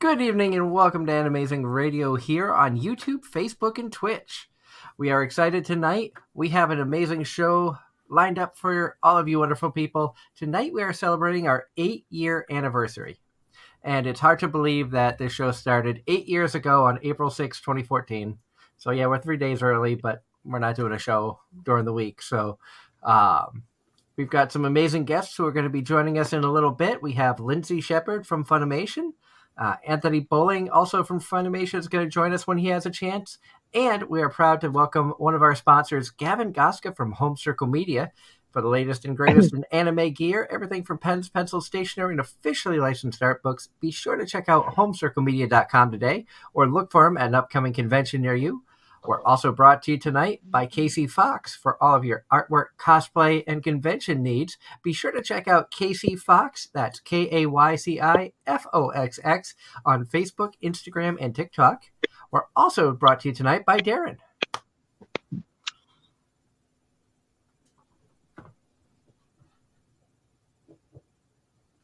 Good evening and welcome to Anime-Zing Radio here on YouTube, Facebook, and Twitch. We are excited tonight. We have an amazing show lined up for all of you wonderful people. Tonight we are celebrating our 8-year anniversary. And it's hard to believe that this show started 8 years ago on April 6, 2014. So yeah, we're 3 days early, but we're not doing a show during the week. So we've got some amazing guests who are going to be joining us in a little bit. We have Lindsay Shepard from Funimation. Anthony Bowling, also from Funimation, is going to join us when he has a chance. And we are proud to welcome one of our sponsors, Gavin Goska from Home Circle Media, for the latest and greatest in anime gear, everything from pens, pencils, stationery, and officially licensed art books. Be sure to check out homecirclemedia.com today or look for him at an upcoming convention near you. We're also brought to you tonight by Casey Fox for all of your artwork, cosplay, and convention needs. Be sure to check out Casey Fox, that's KAYCIFOXX, on Facebook, Instagram, and TikTok. We're also brought to you tonight by Darren.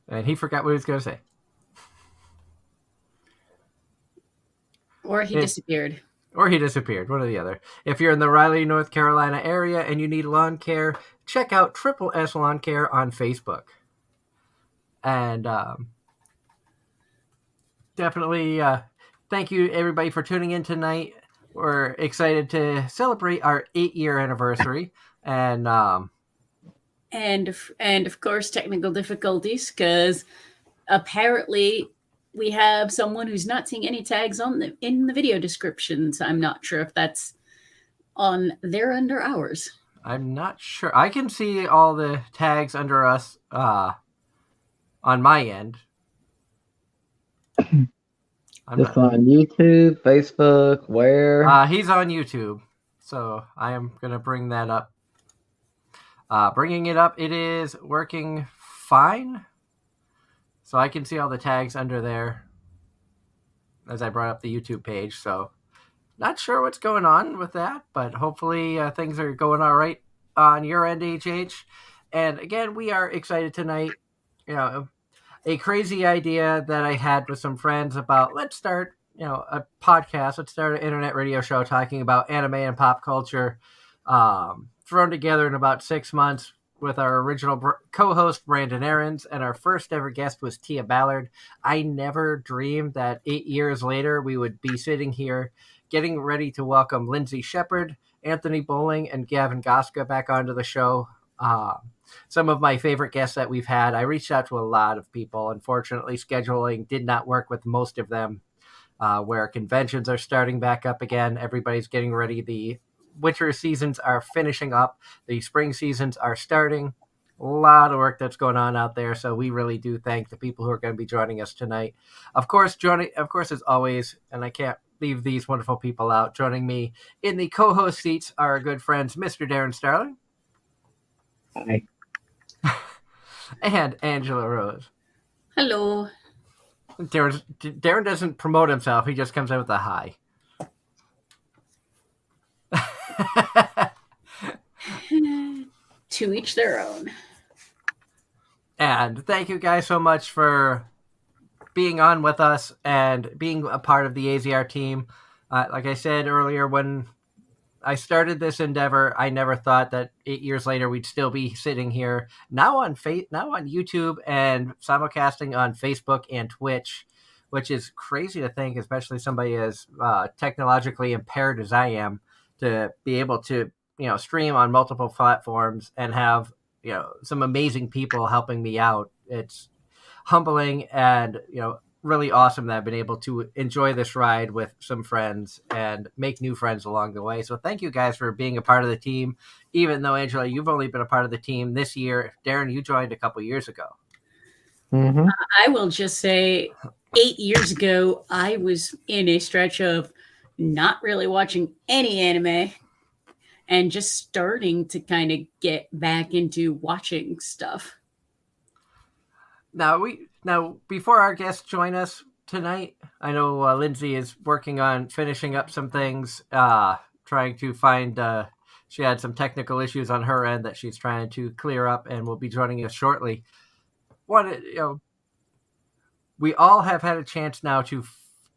And he forgot what he was going to say. Or he disappeared. Or he disappeared, one or the other. If you're in the Raleigh, North Carolina area and you need lawn care, check out Triple S Lawn Care on Facebook. And definitely thank you, everybody, for tuning in tonight. We're excited to celebrate our 8-year anniversary. And of course, technical difficulties, because apparently we have someone who's not seeing any tags in the video descriptions. I'm not sure if that's on their end or ours. I'm not sure. I can see all the tags under us on my end. On YouTube, Facebook, where? He's on YouTube, so I am going to bring that up. Bringing it up, it is working fine. So I can see all the tags under there as I brought up the YouTube page. So not sure what's going on with that, but hopefully things are going all right on your end, HH. And again, we are excited tonight. You know, a crazy idea that I had with some friends about let's start, a podcast. Let's start an internet radio show talking about anime and pop culture, thrown together in about 6 months with our original co-host, Brandon Aarons, and our first ever guest was Tia Ballard. I never dreamed that 8 years later we would be sitting here getting ready to welcome Lindsay Shepard, Anthony Bowling, and Gavin Goska back onto the show. Some of my favorite guests that we've had. I reached out to a lot of people. Unfortunately, scheduling did not work with most of them, where conventions are starting back up again. Everybody's getting ready. The winter seasons are finishing up. The spring seasons are starting. A lot of work that's going on out there. So we really do thank the people who are going to be joining us tonight. Of course, as always, and I can't leave these wonderful people out, joining me in the co-host seats are our good friends, Mr. Darren Starling. Hi. And Angela Rose. Hello. Darren doesn't promote himself. He just comes in with a hi. To each their own. And thank you guys so much for being on with us and being a part of the AZR team. Like I said earlier, when I started this endeavor, I never thought that 8 years later we'd still be sitting here now on YouTube and simulcasting on Facebook and Twitch, which is crazy to think, especially somebody as technologically impaired as I am, to be able to stream on multiple platforms and have some amazing people helping me out. It's humbling and really awesome that I've been able to enjoy this ride with some friends and make new friends along the way. So thank you guys for being a part of the team, even though, Angela, you've only been a part of the team this year. Darren, you joined a couple years ago. Mm-hmm. I will just say 8 years ago, I was in a stretch of not really watching any anime and just starting to kind of get back into watching stuff. Now, before our guests join us tonight, I know Lindsay is working on finishing up some things, trying to find, she had some technical issues on her end that she's trying to clear up and will be joining us shortly. we all have had a chance now to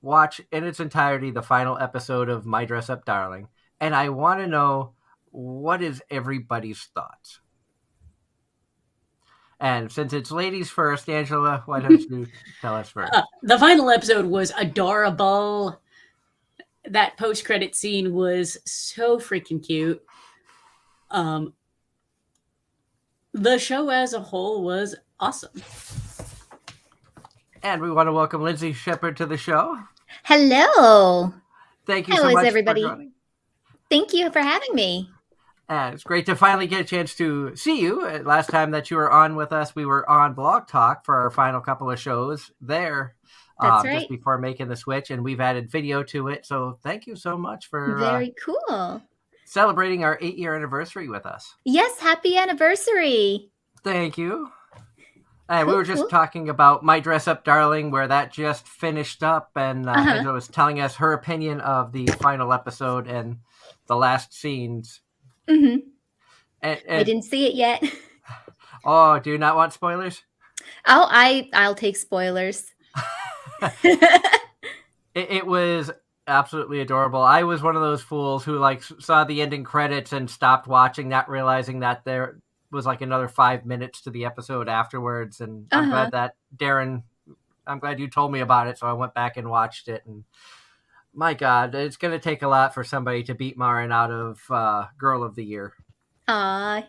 watch in its entirety the final episode of My Dress Up Darling, and I want to know what is everybody's thoughts. And since it's ladies first, Angela, why don't you tell us first? The final episode was adorable. That post-credit scene was so freaking cute. The show as a whole was awesome. And we want to welcome Lindsay Shepard to the show. Hello. Thank you so much everybody? for joining. Thank you for having me. And it's great to finally get a chance to see you. Last time that you were on with us, we were on Blog Talk for our final couple of shows there. That's right. Just before making the switch, and we've added video to it. So thank you so much for very cool celebrating our 8-year anniversary with us. Yes, happy anniversary. Thank you. And we were just talking about My Dress Up Darling, where that just finished up, and Angela was telling us her opinion of the final episode and the last scenes. Mm-hmm. And I didn't see it yet. Oh, do you not want spoilers? Oh, I'll take spoilers. It was absolutely adorable. I was one of those fools who saw the ending credits and stopped watching, not realizing that there was another 5 minutes to the episode afterwards. And I'm glad that I'm glad you told me about it, so I went back and watched it. And my God, it's going to take a lot for somebody to beat Marin out of Girl of the Year. Aw.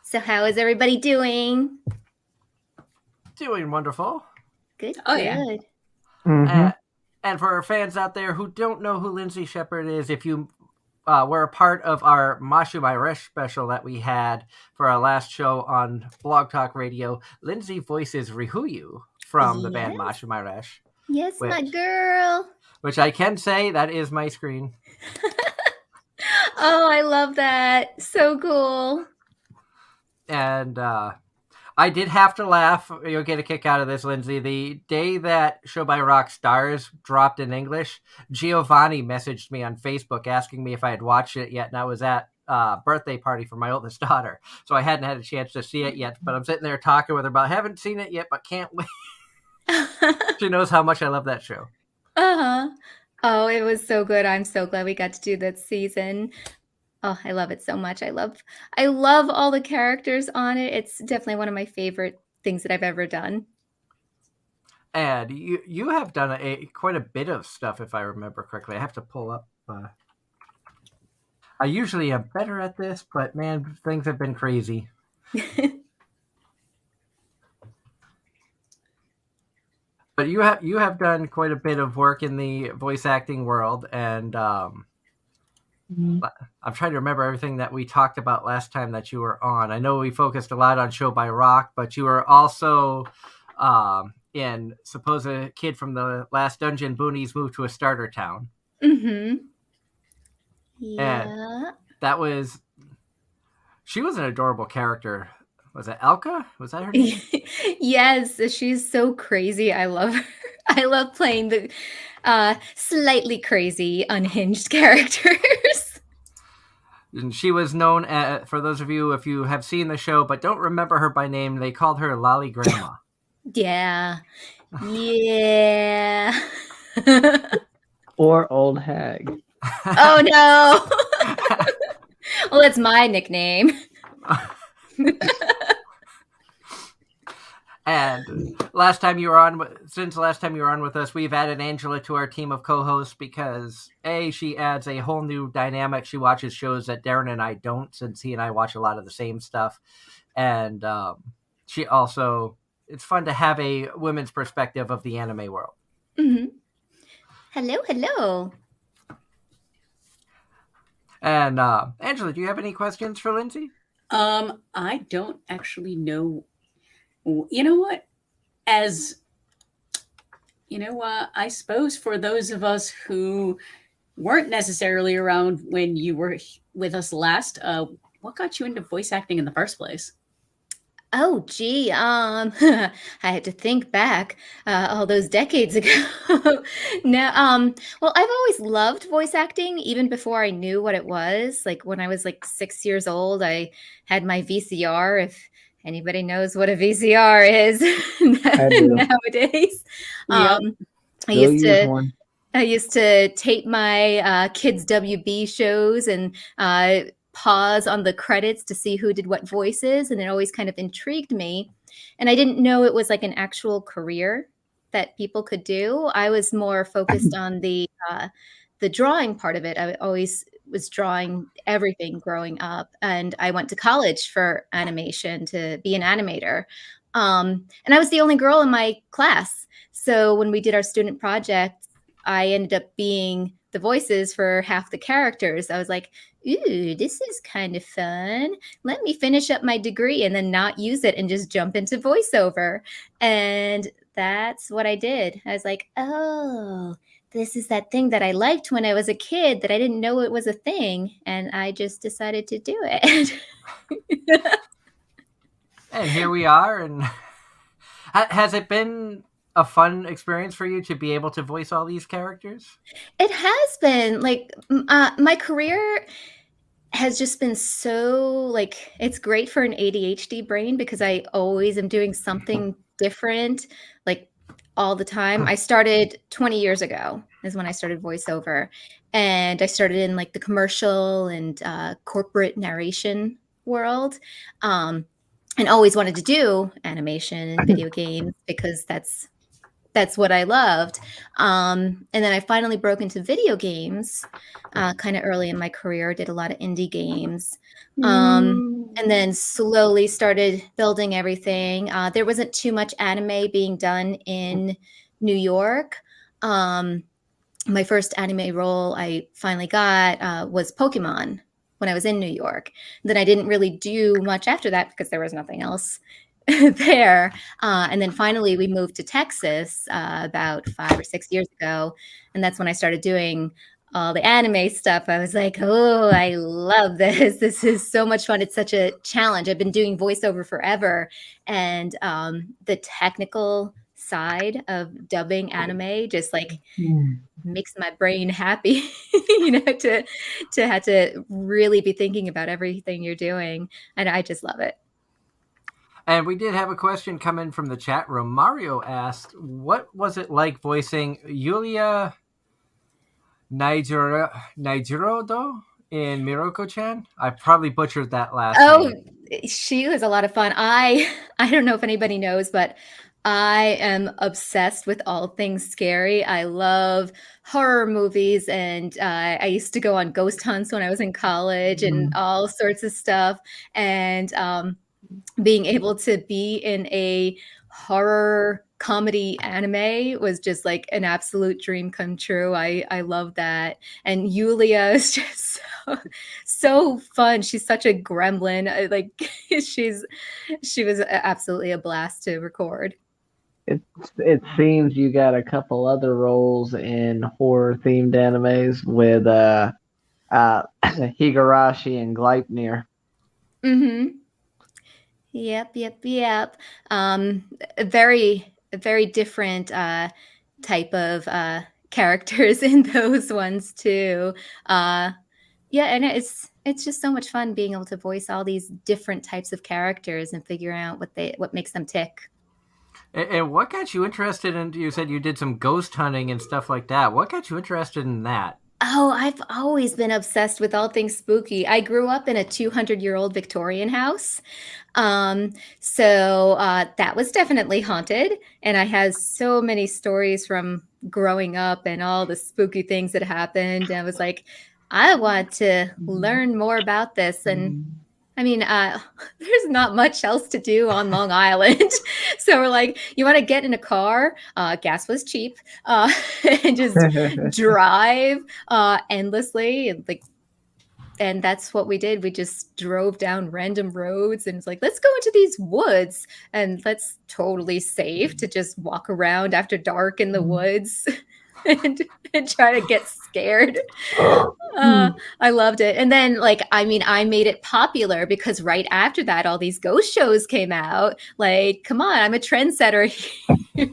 So how is everybody doing? Doing wonderful. Good. Oh, good. yeah. Mm-hmm. And for our fans out there who don't know who Lindsay Shepard is, if you were a part of our Mashu Myresh special that we had for our last show on Blog Talk Radio, Lindsay voices Rihuyu from the band Mashu Myresh. Yes, my girl. Which I can say, that is my screen. Oh, I love that. So cool. And I did have to laugh. You'll get a kick out of this, Lindsay. The day that Show by Rock Stars dropped in English, Giovanni messaged me on Facebook asking me if I had watched it yet, and I was at a birthday party for my oldest daughter, so I hadn't had a chance to see it yet, but I'm sitting there talking with her about, haven't seen it yet, but can't wait. She knows how much I love that show. Oh, it was so good. I'm so glad we got to do that season. Oh, I love it so much. I love all the characters on it. It's definitely one of my favorite things that I've ever done. And you have done quite a bit of stuff, if I remember correctly. I have to pull up. I usually am better at this, but man, things have been crazy. But you have done quite a bit of work in the voice acting world, and I'm trying to remember everything that we talked about last time that you were on. I know we focused a lot on Show by Rock, but you were also in Suppose a Kid from the Last Dungeon Boonies Moved to a Starter Town. Mm-hmm. Yeah. And that was... She was an adorable character. Was it Elka? Was that her name? Yes, she's so crazy. I love her. I love playing the slightly crazy, unhinged characters. And she was known as, for those of you, if you have seen the show but don't remember her by name, they called her Lolly Grandma. Yeah. Yeah. Or Old Hag. Oh, no. Well, that's my nickname. And since last time you were on with us, we've added Angela to our team of co-hosts because she adds a whole new dynamic. She watches shows that Darren and I don't, since he and I watch a lot of the same stuff. And she also, it's fun to have a women's perspective of the anime world. Mm-hmm. Hello. And Angela, do you have any questions for Lindsay? I don't actually know. You know what? I suppose for those of us who weren't necessarily around when you were with us last, what got you into voice acting in the first place? Oh, gee. I had to think back all those decades ago. Now, well, I've always loved voice acting, even before I knew what it was. Like when I was 6 years old, I had my VCR. anybody knows what a VCR is I do. nowadays. Yep. I Still used use to one. I used to tape my kids' WB shows and pause on the credits to see who did what voices, and it always kind of intrigued me. And I didn't know it was like an actual career that people could do. I was more focused on the drawing part of it. I always was drawing everything growing up, and I went to college for animation to be an animator. And I was the only girl in my class. So when we did our student project, I ended up being the voices for half the characters. I was like, ooh, this is kind of fun. Let me finish up my degree and then not use it and just jump into voiceover. And that's what I did. I was like, oh, this is that thing that I liked when I was a kid that I didn't know it was a thing. And I just decided to do it. And here we are. And has it been a fun experience for you to be able to voice all these characters? It has been like my career has just been so like it's great for an ADHD brain because I always am doing something different like all the time. I started 20 years ago is when I started voiceover, and I started in like the commercial and corporate narration world. And always wanted to do animation and video games because that's what I loved. And then I finally broke into video games kind of early in my career, did a lot of indie games. And then slowly started building everything. There wasn't too much anime being done in New York. My first anime role I finally got was Pokemon when I was in New York. Then I didn't really do much after that because there was nothing else there. And then finally we moved to Texas about 5 or 6 years ago. And that's when I started doing all the anime stuff. I was like, oh, I love this. This is so much fun. It's such a challenge. I've been doing voiceover forever. And the technical side of dubbing anime just like makes my brain happy, to have to really be thinking about everything you're doing. And I just love it. And we did have a question come in from the chat room. Mario asked, what was it like voicing Yulia Nijirodo in Miroko-chan? I probably butchered that last name. She was a lot of fun. I don't know if anybody knows, but I am obsessed with all things scary. I love horror movies, and I used to go on ghost hunts when I was in college and all sorts of stuff. And being able to be in a horror comedy anime was just like an absolute dream come true. I love that. And Yulia is just so fun. She's such a gremlin. Like she was absolutely a blast to record. It seems you got a couple other roles in horror themed animes with Higurashi and Gleipnir. Mm-hmm. Yep. A very different type of characters in those ones too. Yeah, and it's just so much fun being able to voice all these different types of characters and figure out what makes them tick. And what got you interested in, you said you did some ghost hunting and stuff like that. What got you interested in that? Oh, I've always been obsessed with all things spooky. I grew up in a 200-year-old Victorian house. So that was definitely haunted. And I had so many stories from growing up and all the spooky things that happened. And I was like, I want to learn more about this. And I mean, there's not much else to do on Long Island. So we're like, you want to get in a car? Gas was cheap, and just drive endlessly. And that's what we did. We just drove down random roads and it's like, let's go into these woods, and that's totally safe to just walk around after dark in the woods and try to get scared. I loved it. And then I made it popular because right after that, all these ghost shows came out. Like, come on, I'm a trendsetter here.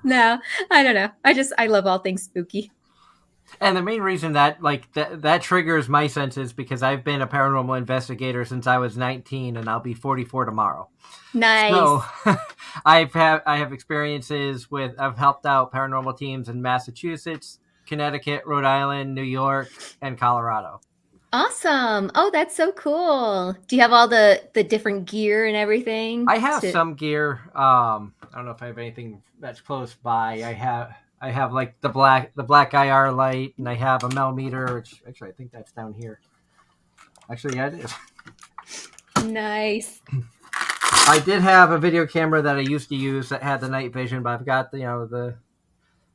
No, I don't know. I love all things spooky. And the main reason that that triggers my senses because I've been a paranormal investigator since I was 19 and I'll be 44 tomorrow. So Nice. I have experiences with I've helped out paranormal teams in Massachusetts, Connecticut, Rhode Island, New York, and Colorado. Awesome. Oh, that's so cool. Do you have all the different gear and everything? I have To some gear. I don't know if I have anything that's close by. I have like the black IR light, and I have a millimeter. Which actually I think that's down here. Actually, yeah, it is. Nice. I did have a video camera that I used to use that had the night vision, but I've got the Oh,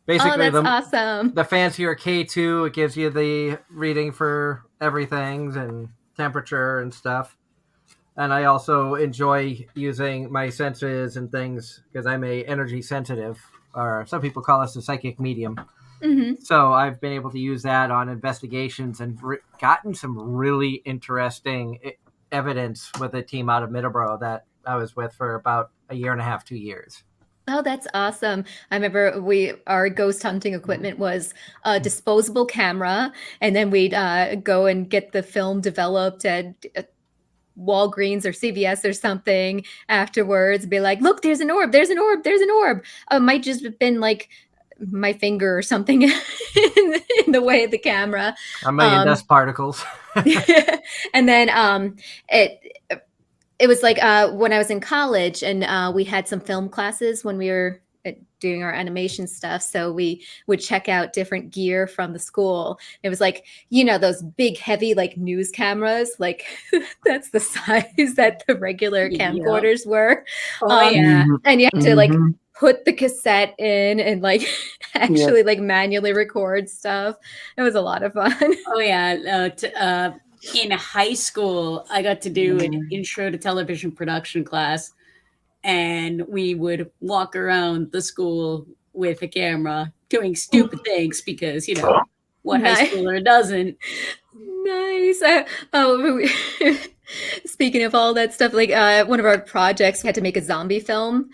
basically that's awesome. the fancier K2. It gives you the reading for everything and temperature and stuff. And I also enjoy using my senses and things because I'm a energy sensitive, or some people call us a psychic medium. Hmm. So I've been able to use that on investigations and gotten some really interesting evidence with a team out of Middleborough that I was with for about a year and a half, 2 years. Oh, that's awesome. I remember our ghost hunting equipment was a disposable camera, and then we'd go and get the film developed at Walgreens or CVS or something afterwards, be like, look, there's an orb, there's an orb, there's an orb. It might just have been like my finger or something in the way of the camera. A million dust particles. And then it was like when I was in college, and we had some film classes when we were doing our animation stuff. So we would check out different gear from the school. It was like, those big, heavy, like news cameras, like that's the size that the regular Yep. camcorders were. Oh yeah. And you had to like Mhm. put the cassette in and like actually like manually record stuff. It was a lot of fun. Oh yeah. In high school, I got to do an intro to television production class, and we would walk around the school with a camera doing stupid things because what high Nice. schooler doesn't. Nice. Speaking of all that stuff, like one of our projects, we had to make a zombie film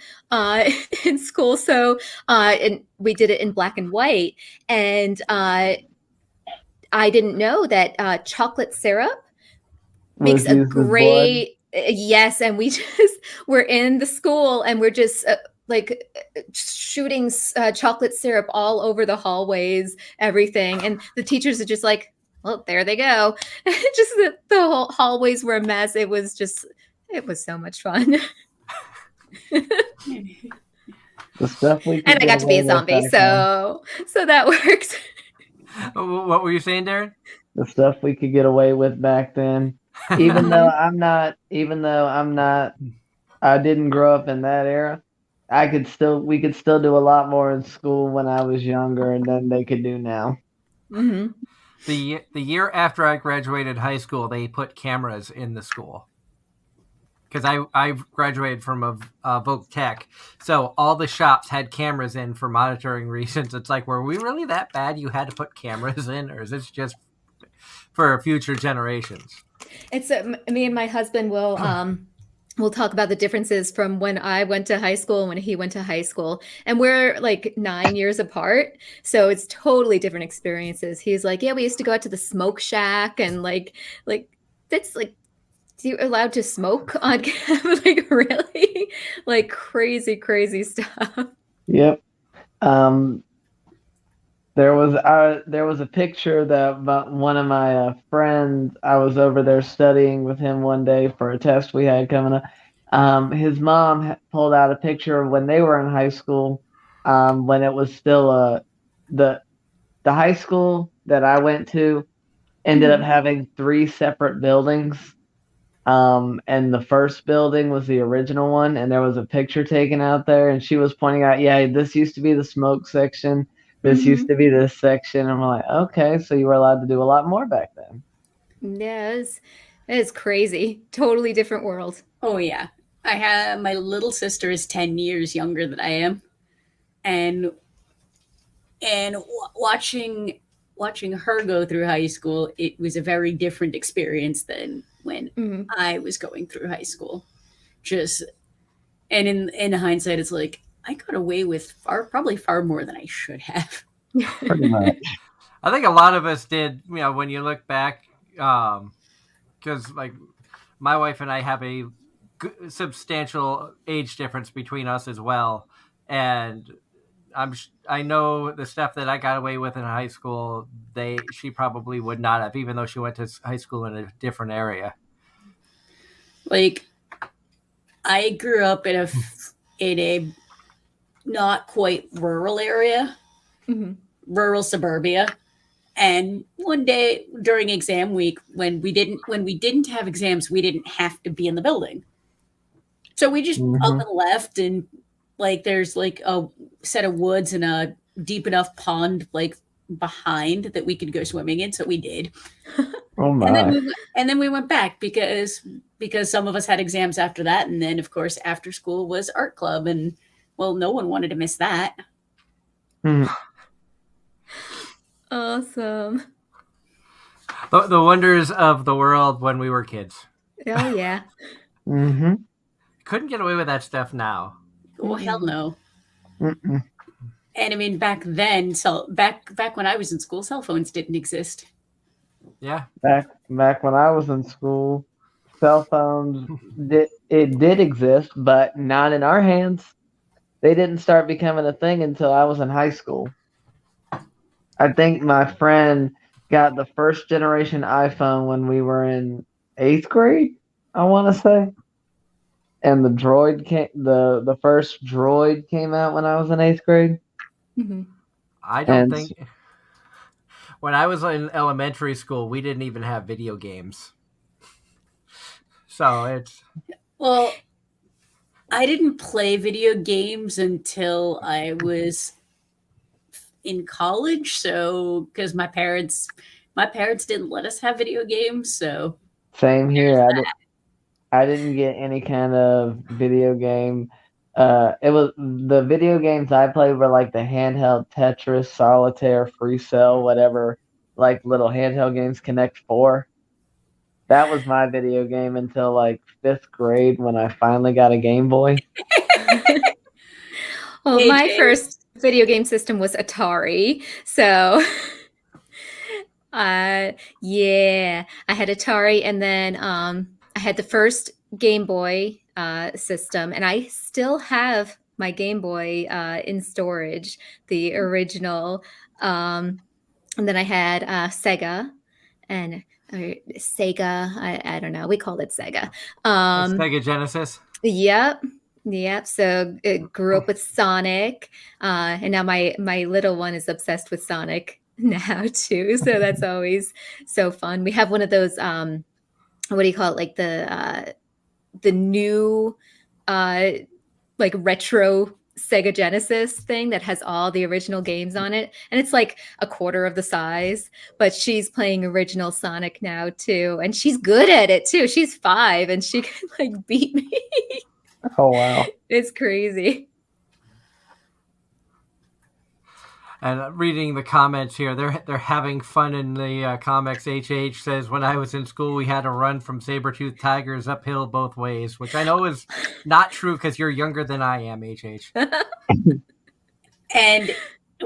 in school. So and we did it in black and white. And I didn't know that chocolate syrup makes Was a used as blood. great yes. And we just we're in the school and we're just like shooting chocolate syrup all over the hallways, everything. And the teachers are just like, well, there they go. Just the whole hallways were a mess. It was so much fun. The stuff we could And I get got to be away a with zombie, back then. so that works. What were you saying, Darren? The stuff we could get away with back then. Even though I'm not, I didn't grow up in that era. We could still do a lot more in school when I was younger than they could do now. Hmm. The year after I graduated high school, they put cameras in the school because I graduated from a Voc Tech, so all the shops had cameras in for monitoring reasons. It's like, were we really that bad? You had to put cameras in, or is this just for future generations? It's me and my husband will we'll talk about the differences from when I went to high school and when he went to high school. And we're like 9 years apart. So it's totally different experiences. He's like, yeah, we used to go out to the smoke shack and like that's like, you allowed to smoke on camera? Like really? Like crazy, crazy stuff. Yep. There was a picture that one of my friends. I was over there studying with him one day for a test we had coming up. His mom pulled out a picture of when they were in high school, when it was still the the high school that I went to ended up Mhm. having three separate buildings. And the first building was the original one, and there was a picture taken out there, and she was pointing out, yeah, this used to be the smoke section, this used Mhm. to be this section. I'm like, okay, so you were allowed to do a lot more back then. Yeah, it's crazy. Totally different world. Oh yeah. I have my little sister is 10 years younger than I am, and watching her go through high school, it was a very different experience than when Mhm. I was going through high school. Just and in hindsight, it's like I got away with probably far more than I should have. Pretty much. I think a lot of us did. When you look back, because like my wife and I have a substantial age difference between us as well, and I know the stuff that I got away with in high school. She probably would not have, even though she went to high school in a different area. Like, I grew up in a not quite rural area, rural suburbia. And one day during exam week, when we didn't have exams, we didn't have to be in the building. So we just up and left, and like there's like a set of woods and a deep enough pond like behind that we could go swimming in. So we did. Oh my! And then we went back because some of us had exams after that, and then of course after school was art club, and well, no one wanted to miss that. Awesome. The wonders of the world when we were kids. Oh yeah. Couldn't get away with that stuff now. Well, hell no. And I mean, back then, so back when I was in school, cell phones didn't exist. Yeah. Back when I was in school, cell phones did exist, but not in our hands. They didn't start becoming a thing until I was in high school. I think my friend got the first generation iPhone when we were in 8th grade, I want to say. And the first Droid came out when I was in 8th grade. I don't think when I was in elementary school, we didn't even have video games. So it's... Well, I didn't play video games until I was in college. So, because my parents didn't let us have video games. So same here. I didn't get any kind of video game. It was the video games I played were like the handheld Tetris, Solitaire, Free Cell, whatever, like little handheld games. Connect 4. That was my video game until like 5th grade when I finally got a Game Boy. Well, my first video game system was Atari, so yeah, I had Atari, and then I had the first Game Boy system, and I still have my Game Boy in storage, the original. And then I had Sega, and Sega. I don't know. We called it Sega. Sega Genesis. Yep. So it grew up with Sonic, and now my little one is obsessed with Sonic now too. So that's always so fun. We have one of those. What do you call it? Like the new, like retro Sega Genesis thing that has all the original games on it, and it's like a quarter of the size, but she's playing original Sonic now too, and she's good at it too. She's 5 and she can like beat me. Oh wow. It's crazy. And reading the comments here, they're having fun in the comics. HH says, when I was in school, we had to run from saber-toothed tigers uphill both ways, which I know is not true because you're younger than I am, HH. And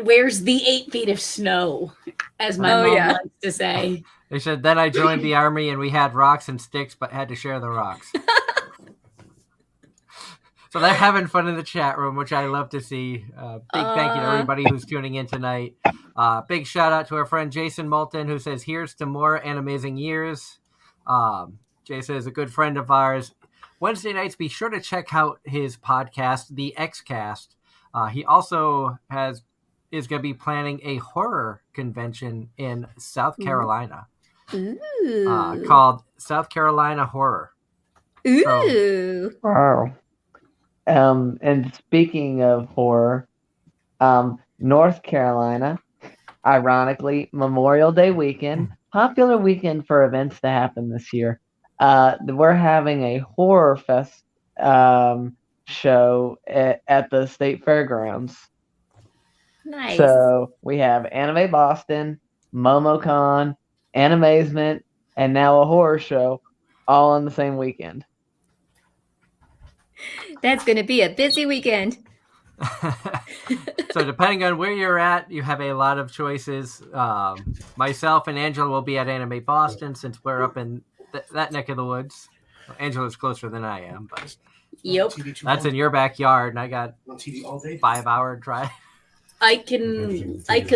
where's the 8 feet of snow, as my mom likes to say. They said, then I joined the army and we had rocks and sticks, but had to share the rocks. So they're having fun in the chat room, which I love to see. Big thank you to everybody who's tuning in tonight. Big shout out to our friend Jason Moulton, who says, here's to more Anime-Zing years. Jason is a good friend of ours. Wednesday nights, be sure to check out his podcast, The X-Cast. He also is going to be planning a horror convention in South Carolina called South Carolina Horror. Ooh. So, wow. And speaking of horror, North Carolina, ironically, Memorial Day weekend, popular weekend for events to happen this year. We're having a horror fest show at the state fairgrounds. Nice. So we have Anime Boston, MomoCon, Animazement, and now a horror show, all on the same weekend. That's going to be a busy weekend. So depending on where you're at, you have a lot of choices. Myself and Angela will be at Anime Boston since we're up in that neck of the woods. Well, Angela's closer than I am, but Yep. that's in your backyard, and I got 5-hour drive. I could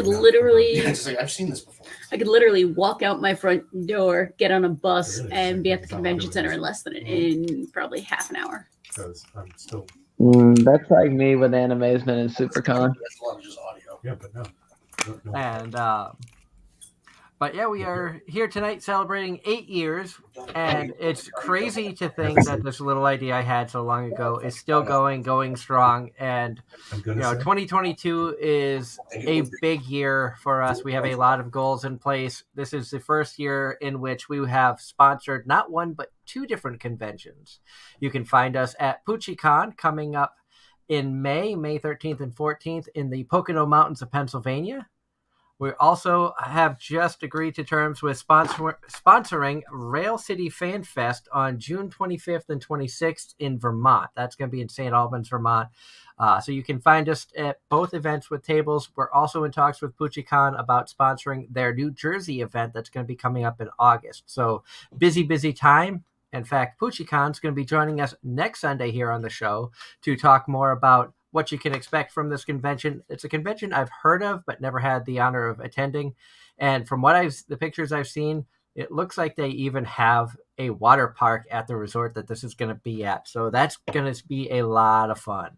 literally I've seen this before. I could literally walk out my front door, get on a bus, and be at the convention center in probably half an hour. Because I'm still. That's like me with Anime-Zing and SuperCon. That's a lot of just audio. Yeah, but no. And but yeah, we are here tonight celebrating 8 years, and it's crazy to think that this little idea I had so long ago is still going strong. And 2022 is a big year for us. We have a lot of goals in place. This is the first year in which we have sponsored not one but 2 different conventions. You can find us at PucciCon coming up in May 13th and 14th in the Pocono Mountains of Pennsylvania. We also have just agreed to terms with sponsoring Rail City Fan Fest on June 25th and 26th in Vermont. That's going to be in St. Albans, Vermont. So you can find us at both events with tables. We're also in talks with PucciCon about sponsoring their New Jersey event that's going to be coming up in August. So busy time. In fact, PucciCon is going to be joining us next Sunday here on the show to talk more about what you can expect from this convention. It's a convention I've heard of, but never had the honor of attending. And from the pictures I've seen, it looks like they even have a water park at the resort that this is going to be at. So that's going to be a lot of fun.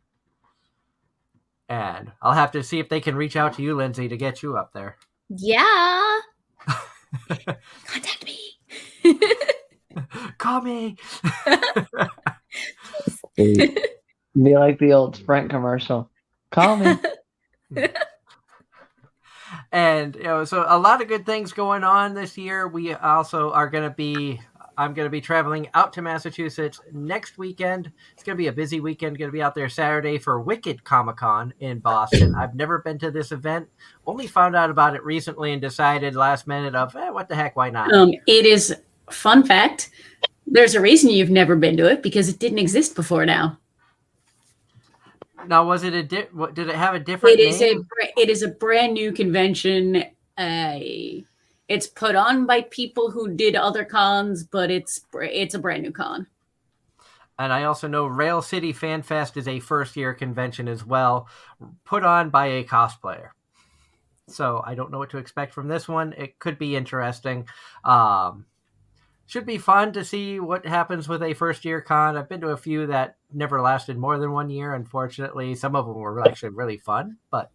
And I'll have to see if they can reach out to you, Lindsay, to get you up there. Yeah. Contact me. Call me. Be like the old Sprint commercial. Call me. And so a lot of good things going on this year. We also are going to be. I'm going to be traveling out to Massachusetts next weekend. It's going to be a busy weekend. Going to be out there Saturday for Wicked Comic-Con in Boston. I've never been to this event. Only found out about it recently and decided last minute of what the heck, why not? It is fun fact. There's a reason you've never been to it because it didn't exist before now. Now, was it did it have a different name? It is a brand new convention. It's put on by people who did other cons, but it's a brand new con. And I also know Rail City Fan Fest is a first-year convention as well, put on by a cosplayer. So I don't know what to expect from this one. It could be interesting. Should be fun to see what happens with a first-year con. I've been to a few that never lasted more than 1 year, unfortunately. Some of them were actually really fun, but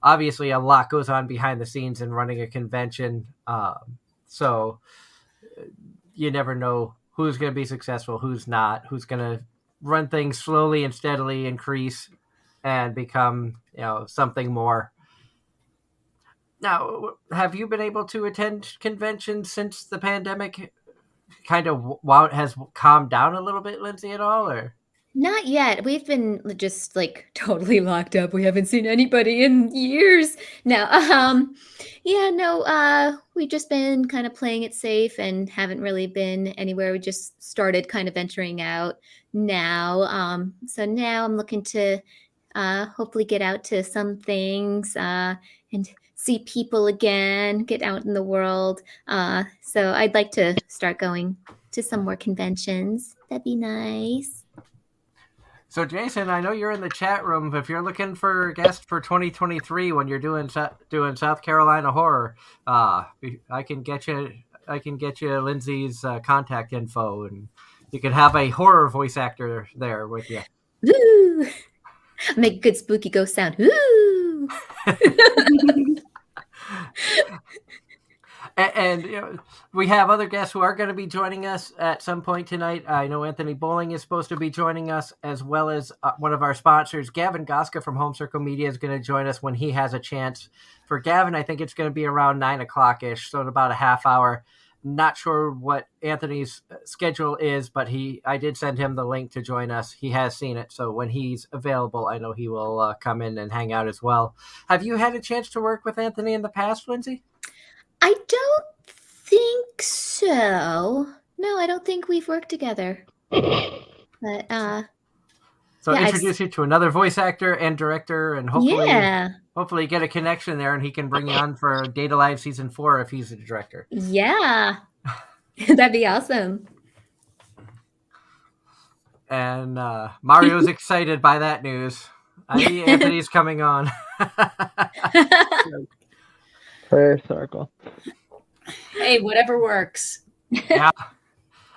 obviously a lot goes on behind the scenes in running a convention. So you never know who's going to be successful, who's not, who's going to run things slowly and steadily increase and become, something more. Now, have you been able to attend conventions since the pandemic kind of has calmed down a little bit, Lindsay, at all, or? Not yet. We've been just totally locked up. We haven't seen anybody in years. No, we've just been kind of playing it safe and haven't really been anywhere. We just started kind of venturing out now. So now I'm looking to hopefully get out to some things and see people again, get out in the world. So I'd like to start going to some more conventions. That'd be nice. So, Jason, I know you're in the chat room. If you're looking for a guest for 2023 when you're doing South Carolina horror, I can get you Lindsay's contact info, and you can have a horror voice actor there with you. Woo! Make a good spooky ghost sound. Woo! And we have other guests who are going to be joining us at some point tonight. I know Anthony Bowling is supposed to be joining us, as well as one of our sponsors, Gavin Goska from Home Circle Media, is going to join us when he has a chance. For Gavin, I think it's going to be around 9 o'clock-ish, so in about a half hour. Not sure what Anthony's schedule is, but I did send him the link to join us. He has seen it, so when he's available, I know he will come in and hang out as well. Have you had a chance to work with Anthony in the past, Lindsay? I don't think so. No, I don't think we've worked together. But So Yeah, introduce you to another voice actor and director, and yeah, hopefully get a connection there, and he can bring you on for Data Live season 4 if he's the director. yeah. That'd be awesome. And Mario's excited by that news. Anthony's coming on. Prayer circle. Hey, whatever works. Yeah.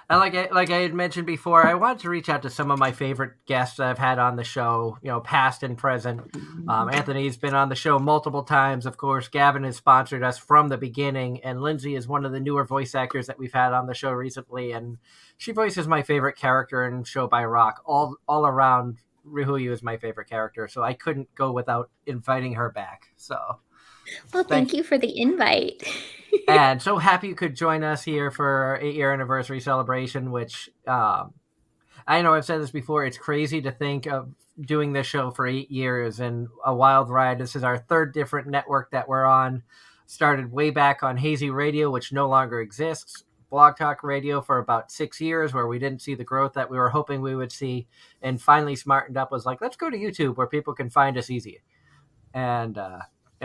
And like I had mentioned before, I wanted to reach out to some of my favorite guests that I've had on the show, past and present. Anthony's been on the show multiple times. Of course, Gavin has sponsored us from the beginning, and Lindsay is one of the newer voice actors that we've had on the show recently, and she voices my favorite character in Show by Rock. All around, Ryuyu is my favorite character, so I couldn't go without inviting her back. So, Well, thank you for the invite. and so happy you could join us here for our 8-year anniversary celebration, which I know I've said this before. It's crazy to think of doing this show for 8 years and a wild ride. This is our third different network that we're on. Started way back on Hazy Radio, which no longer exists. Blog Talk Radio for about 6 years, where we didn't see the growth that we were hoping we would see. And finally smartened up, was like, let's go to YouTube where people can find us easy. And,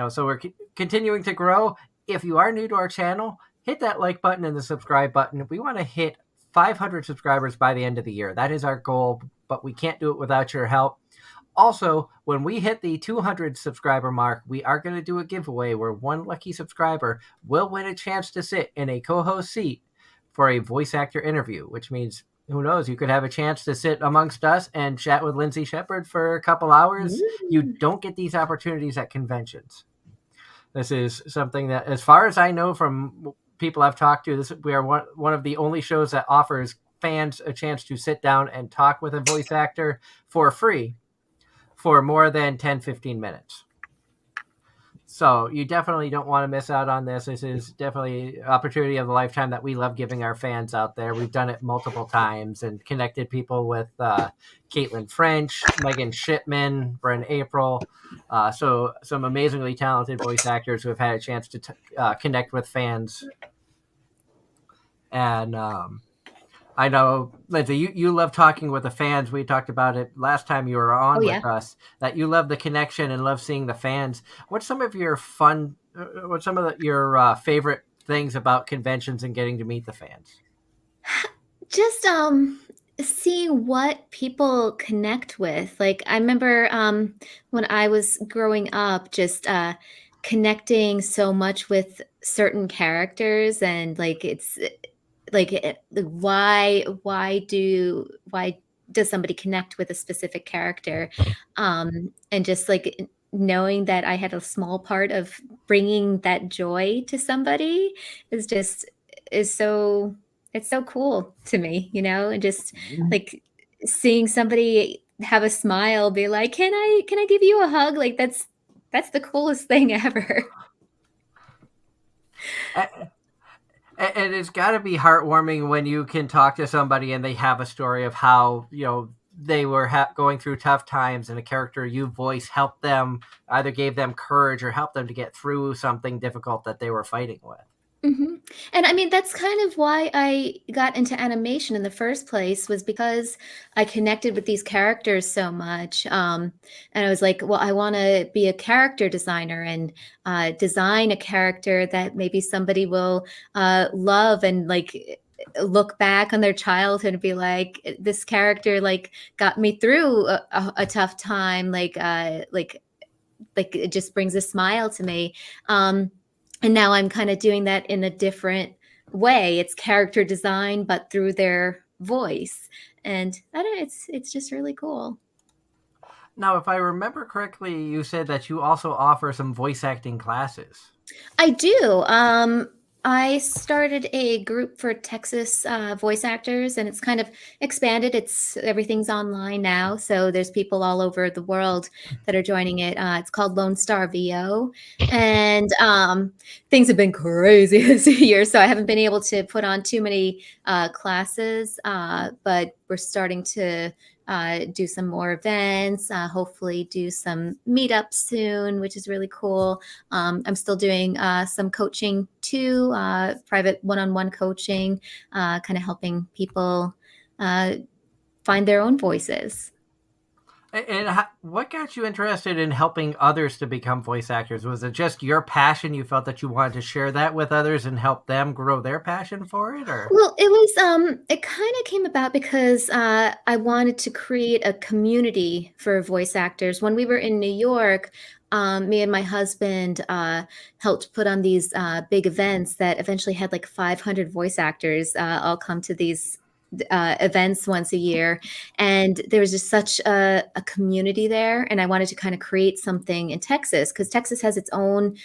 so we're continuing to grow. If you are new to our channel, hit that like button and the subscribe button. We want to hit 500 subscribers by the end of the year. That is our goal, but we can't do it without your help. Also, when we hit the 200 subscriber mark, we are going to do a giveaway where one lucky subscriber will win a chance to sit in a co-host seat for a voice actor interview, which means, who knows, you could have a chance to sit amongst us and chat with Lindsay Shepard for a couple hours. You don't get these opportunities at conventions. This is something that, as far as I know from people I've talked to, we are one of the only shows that offers fans a chance to sit down and talk with a voice actor for free for more than 10-15 minutes. So you definitely don't want to miss out on this. This is definitely an opportunity of a lifetime that we love giving our fans out there. We've done it multiple times and connected people with Caitlin French, Megan Shipman, Bren April. So some amazingly talented voice actors who have had a chance to connect with fans. And I know, Lindsay, you love talking with the fans. We talked about it last time you were on with us, that you love the connection and love seeing the fans. What's some of your your favorite things about conventions and getting to meet the fans? Just seeing what people connect with. Like, I remember when I was growing up, just connecting so much with certain characters, and like it's why does somebody connect with a specific character, and just like knowing that I had a small part of bringing that joy to somebody is so, it's so cool to me, and just like seeing somebody have a smile, be like, can I give you a hug? Like that's the coolest thing ever. And it's got to be heartwarming when you can talk to somebody and they have a story of how, they were going through tough times, and a character you voice helped them, either gave them courage or helped them to get through something difficult that they were fighting with. Mm-hmm. And I mean, that's kind of why I got into animation in the first place, was because I connected with these characters so much. And I was like, well, I want to be a character designer and design a character that maybe somebody will love, and like look back on their childhood and be like, this character like got me through a tough time. Like it just brings a smile to me. And now I'm kind of doing that in a different way. It's character design, but through their voice. And I don't know, it's just really cool. Now, if I remember correctly, you said that you also offer some voice acting classes. I do. I started a group for Texas voice actors, and it's kind of expanded. Everything's online now, so there's people all over the world that are joining it. It's called Lone Star VO, and things have been crazy this year, so I haven't been able to put on too many classes, but we're starting to do some more events, hopefully do some meetups soon, which is really cool. I'm still doing some coaching too, private one-on-one coaching, kind of helping people find their own voices. And what got you interested in helping others to become voice actors? Was it just your passion? You felt that you wanted to share that with others and help them grow their passion for it, or? Well, it kind of came about because I wanted to create a community for voice actors. When we were in New York, me and my husband helped put on these big events that eventually had like 500 voice actors all come to these events once a year. And there was just such a community there. And I wanted to kind of create something in Texas because Texas has its own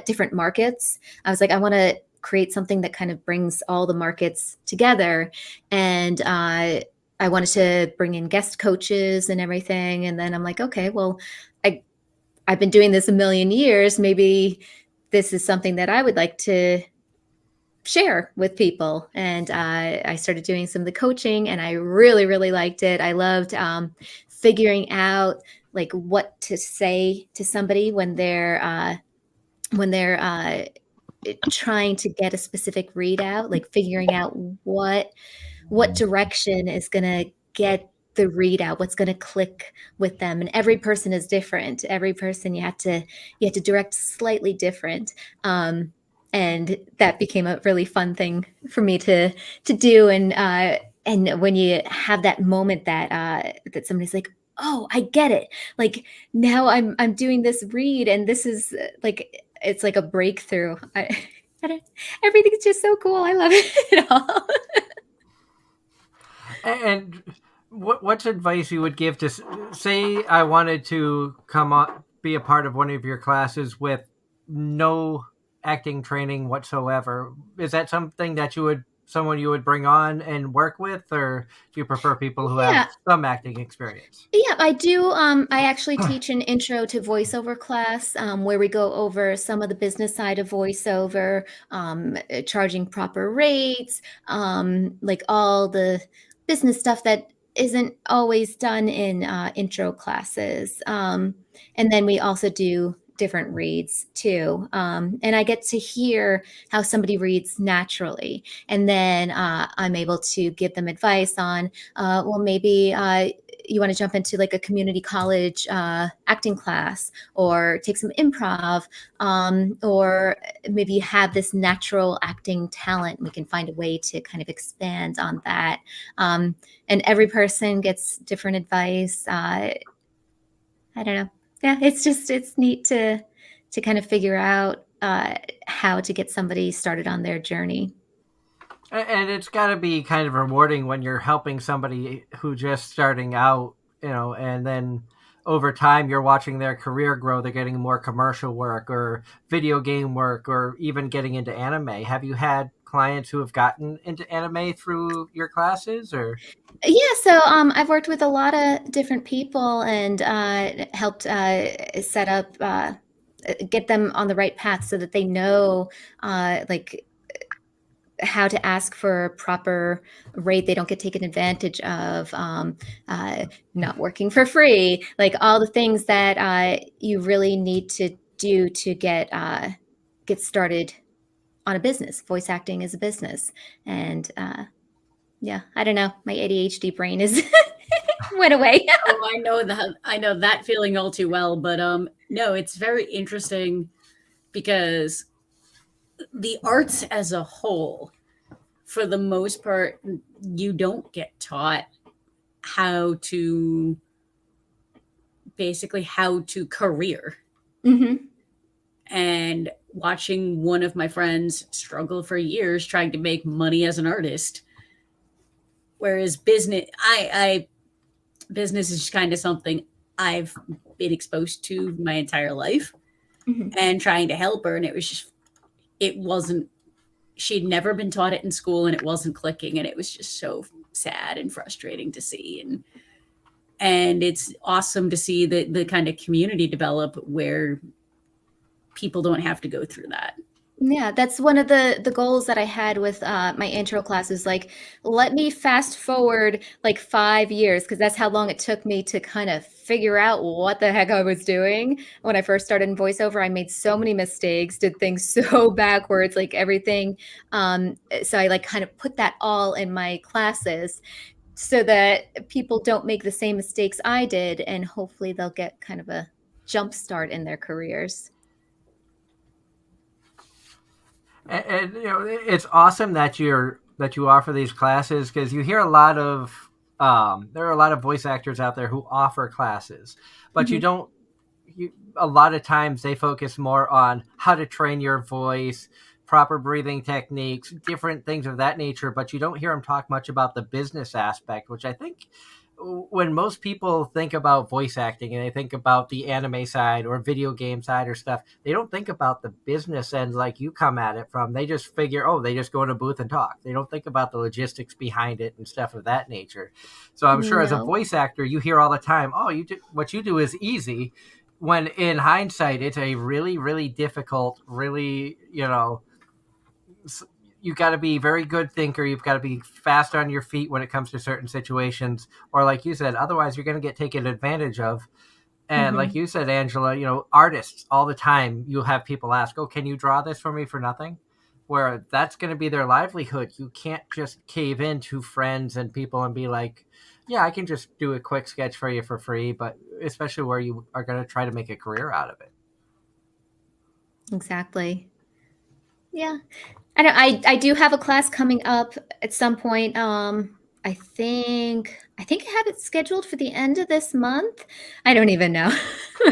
different markets. I was like, I want to create something that kind of brings all the markets together. And I wanted to bring in guest coaches and everything. And then I'm like, okay, well, I've been doing this a million years. Maybe this is something that I would like to share with people. And I started doing some of the coaching, and I really, really liked it. I loved figuring out like what to say to somebody when they're trying to get a specific readout, like figuring out what direction is going to get the readout, what's going to click with them. And every person is different. Every person you have to direct slightly different. And that became a really fun thing for me to do. And when you have that moment that somebody's like, oh, I get it. Like now I'm doing this read, and this is like it's like a breakthrough. I don't, everything's just so cool. I love it all. And what's advice you would give to say I wanted to come on, be a part of one of your classes with no acting training whatsoever? Is that something that someone you would bring on and work with, or do you prefer people who have Yeah, some acting experience? yeah, I do. I actually teach an intro to voiceover class where we go over some of the business side of voiceover, charging proper rates, like all the business stuff that isn't always done in intro classes. And then we also do different reads too. And I get to hear how somebody reads naturally. And then I'm able to give them advice on, well, maybe you want to jump into like a community college acting class or take some improv, or maybe you have this natural acting talent. We can find a way to kind of expand on that. And every person gets different advice. I don't know. Yeah, it's neat to kind of figure out how to get somebody started on their journey. And it's got to be kind of rewarding when you're helping somebody who just starting out, and then over time you're watching their career grow. They're getting more commercial work or video game work or even getting into anime. Have you had clients who have gotten into anime through your classes, or? Yeah, so I've worked with a lot of different people and helped set up, get them on the right path so that they know, like how to ask for a proper rate. They don't get taken advantage of, not working for free, like all the things that you really need to do to get started on a business. Voice acting is a business, and yeah, I don't know. My ADHD brain is went away. Oh, I know that feeling all too well. But no, it's very interesting because the arts as a whole, for the most part, you don't get taught how to how to career. Hmm. And watching one of my friends struggle for years trying to make money as an artist, whereas I business is kind of something I've been exposed to my entire life, Hmm. and trying to help her, and it wasn't, she'd never been taught it in school, and it wasn't clicking, and it was just so sad and frustrating to see. And it's awesome to see the kind of community develop where people don't have to go through that. Yeah, that's one of the goals that I had with my intro classes. Like, let me fast forward like 5 years because that's how long it took me to kind of figure out what the heck I was doing. When I first started in voiceover, I made so many mistakes, did things so backwards, like everything. So I like kind of put that all in my classes so that people don't make the same mistakes I did, and hopefully they'll get kind of a jump start in their careers. And it's awesome that you offer these classes, because you hear a lot of there are a lot of voice actors out there who offer classes, but you don't. A lot of times they focus more on how to train your voice, proper breathing techniques, different things of that nature, but you don't hear them talk much about the business aspect, which I think when most people think about voice acting and they think about the anime side or video game side or stuff, they don't think about the business end like you come at it from. They just figure, oh, they just go in a booth and talk. They don't think about the logistics behind it and stuff of that nature. So I'm sure as a No. voice actor, you hear all the time, oh, what you do is easy, when in hindsight, it's a really, really difficult, really, you got to be a very good thinker. You've got to be fast on your feet when it comes to certain situations, or like you said, otherwise you're going to get taken advantage of. And like you said, Angela, artists all the time, you'll have people ask, oh, can you draw this for me for nothing? Where that's going to be their livelihood. You can't just cave in to friends and people and be like, yeah, I can just do a quick sketch for you for free, but especially where you are going to try to make a career out of it. Exactly. Yeah. I do have a class coming up at some point. I think I have it scheduled for the end of this month. I don't even know.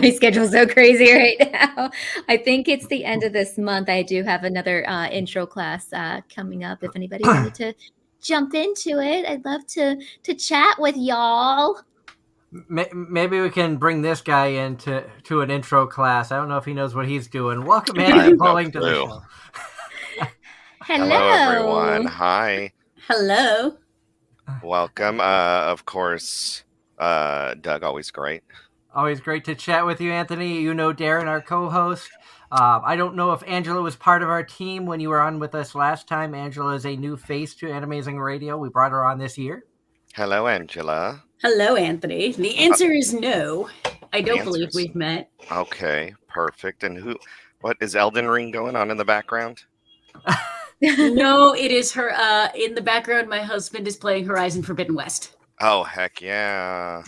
My schedule's so crazy right now. I think it's the end of this month. I do have another intro class coming up. If anybody wanted to jump into it, I'd love to chat with y'all. Maybe we can bring this guy into an intro class. I don't know if he knows what he's doing. Welcome, Anthony Bowling, to the show. Hello, everyone. Hi. Hello. Welcome. Of course, Doug, always great. Always great to chat with you, Anthony. You know Darren, our co-host. I don't know if Angela was part of our team when you were on with us last time. Angela is a new face to Anime-Zing Radio. We brought her on this year. Hello, Angela. Hello, Anthony. The answer is no. I don't believe we've met. Okay, perfect. And what is Elden Ring going on in the background? No, it is her. In the background, my husband is playing Horizon Forbidden West. Oh, heck yeah.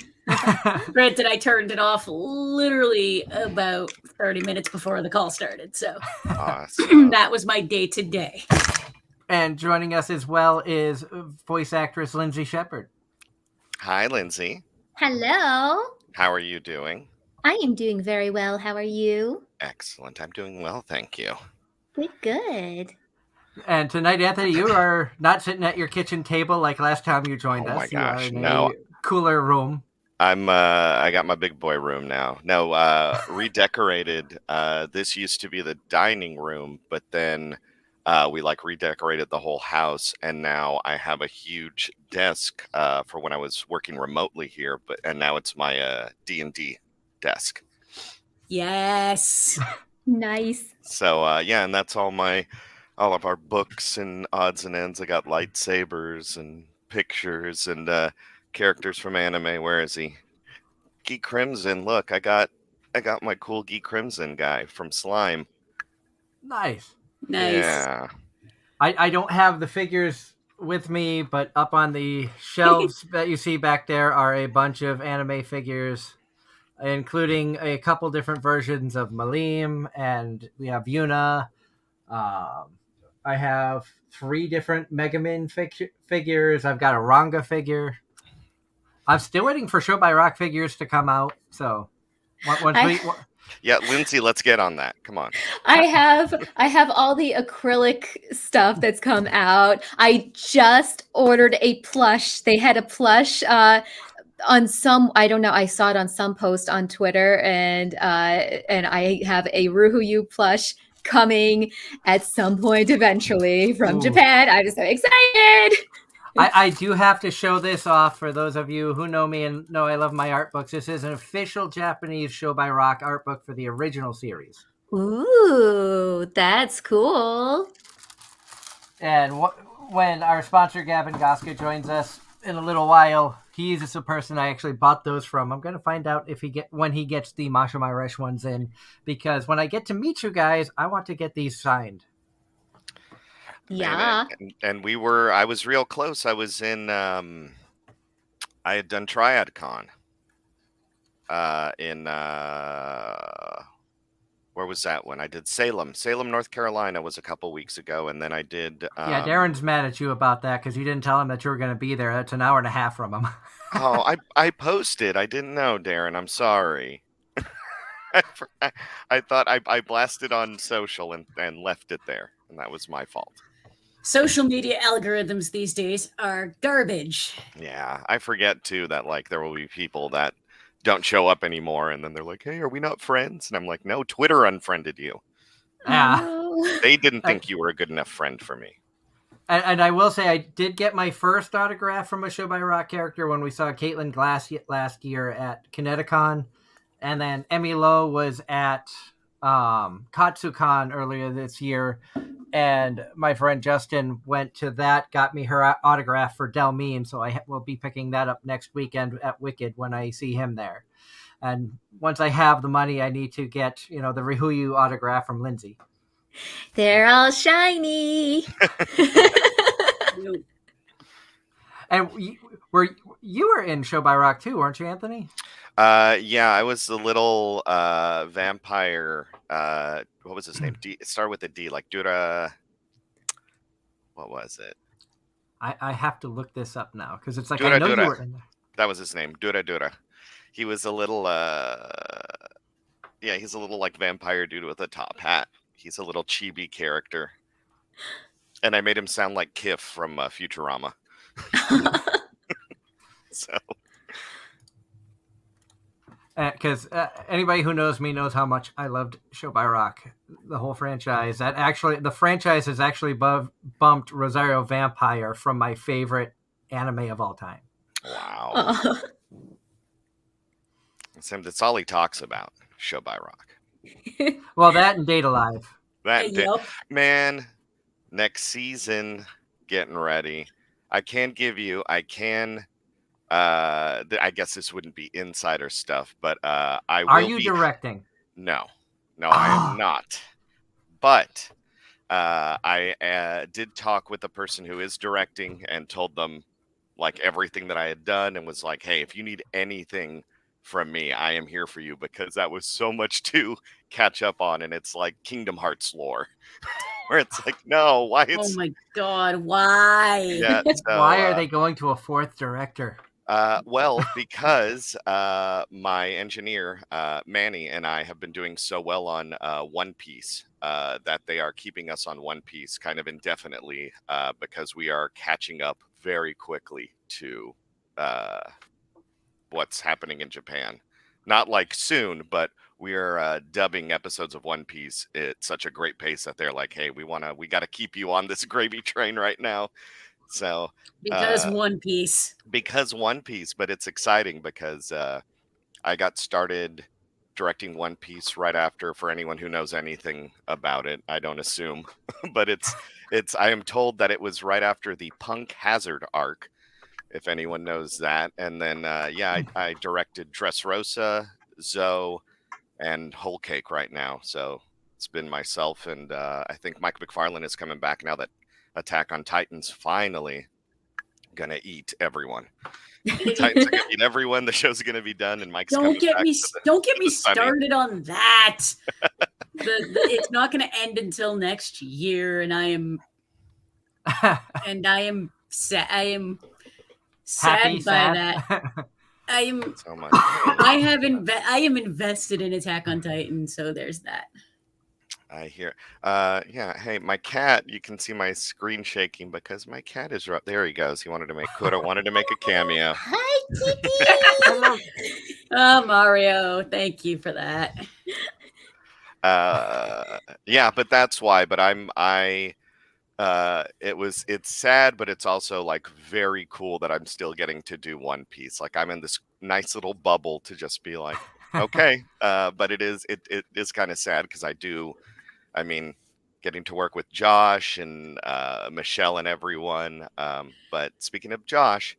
Granted, I turned it off literally about 30 minutes before the call started. So awesome. That was my day to day. And joining us as well is voice actress Lindsay Shepard. Hi, Lindsay. Hello. How are you doing? I am doing very well. How are you? Excellent. I'm doing well, thank you. Good. And tonight, Anthony, you are not sitting at your kitchen table like last time you joined us. Oh my gosh, you are in no. a cooler room. I got my big boy room now. No, redecorated. This used to be the dining room, but then we redecorated the whole house, and now I have a huge desk for when I was working remotely here. And now it's my D&D desk. Yes. Nice. So and that's all of our books and odds and ends. I got lightsabers and pictures and characters from anime. Where is he? Geek Crimson. Look, I got my cool Geek Crimson guy from Slime. Nice. Yeah. I don't have the figures with me, but up on the shelves that you see back there are a bunch of anime figures, including a couple different versions of Malim, and we have Yuna. I have 3 different Mega Man figures. I've got a Ranga figure. I'm still waiting for Show by Rock figures to come out. So, yeah, Lindsay, let's get on that. Come on. I have all the acrylic stuff that's come out. I just ordered a plush. They had a plush on some, I don't know, I saw it on some post on Twitter, and I have a Ruhuyu plush coming at some point eventually from Japan. I'm just so excited. I do have to show this off for those of you who know me and know I love my art books. This is an official Japanese Show by Rock art book for the original series. Ooh, that's cool. And when our sponsor Gavin Goska joins us in a little while, he's the person I actually bought those from. I'm going to find out when he gets the Masha Resh ones in, because when I get to meet you guys, I want to get these signed. Yeah. And I was real close. I was in I had done TriadCon in where was that one? I did Salem, North Carolina was a couple weeks ago, and then I did. Yeah, Darren's mad at you about that because you didn't tell him that you were going to be there. That's an hour and a half from him. Oh, I posted. I didn't know, Darren. I'm sorry. I thought I blasted on social and left it there, and that was my fault. Social media algorithms these days are garbage. Yeah, I forget too that like there will be people that don't show up anymore, and then they're like, "Hey, are we not friends?" And I'm like, "No, Twitter unfriended you. Yeah. Oh, no. They didn't think you were a good enough friend for me." And I will say I did get my first autograph from a Show by Rock character when we saw Caitlin Glass last year at Kineticon, and then Emmy Lowe was at KatsuCon earlier this year, and my friend Justin went to that, got me her autograph for Delmine, so I will be picking that up next weekend at Wicked when I see him there. And once I have the money, I need to get the Rihuyu autograph from Lindsay. They're all shiny. And you were in Show by Rock too, weren't you, Anthony? Yeah, I was the little vampire. What was his name? It started with a D, like Dura. What was it? I have to look this up now because it's like Dura I know Dura. you were in there. That was his name, Dura Dura. He was a little, yeah, he's a little like vampire dude with a top hat. He's a little chibi character, and I made him sound like Kif from Futurama. So. Because anybody who knows me knows how much I loved Show by Rock, the whole franchise. The franchise has actually bumped Rosario Vampire from my favorite anime of all time. Wow. Oh. That's all he talks about, Show by Rock. Well, that and Date Alive. Man, next season, getting ready. I guess this wouldn't be insider stuff, but I will. Are you directing? No, I am not. But I did talk with the person who is directing and told them like everything that I had done and was like, hey, if you need anything from me, I am here for you, because that was so much to catch up on, and it's like Kingdom Hearts lore. Where it's like, no, why? Oh my god, why? Yeah, so, why are they going to a fourth director? Well, because my engineer, Manny, and I have been doing so well on One Piece that they are keeping us on One Piece kind of indefinitely because we are catching up very quickly to what's happening in Japan. Not like soon, but we are dubbing episodes of One Piece at such a great pace that they're like, hey, we got to keep you on this gravy train right now. So because One Piece. Because One Piece, but it's exciting because I got started directing One Piece right after. For anyone who knows anything about it, I don't assume, but it's. I am told that it was right after the Punk Hazard arc, if anyone knows that. And then I directed Dressrosa, Zoe, and Whole Cake right now. So it's been myself, and I think Mike McFarlane is coming back now that Attack on Titan's finally gonna eat everyone. Titans are gonna eat everyone. The show's gonna be done, and Mike's don't get me sunny. started on that. It's not gonna end until next year, and I am sad. I am sad by that. I am. So much. I am invested in Attack on Titan, so there's that. I hear. Yeah. Hey, my cat. You can see my screen shaking because my cat is right there. He goes. He wanted to make a cameo. Hi, Kitty. Oh, Mario, thank you for that. Yeah, but that's why. But it's sad, but it's also like very cool that I'm still getting to do One Piece. Like I'm in this nice little bubble to just be like, okay. But it is kind of sad because getting to work with Josh and Michelle and everyone. But speaking of Josh,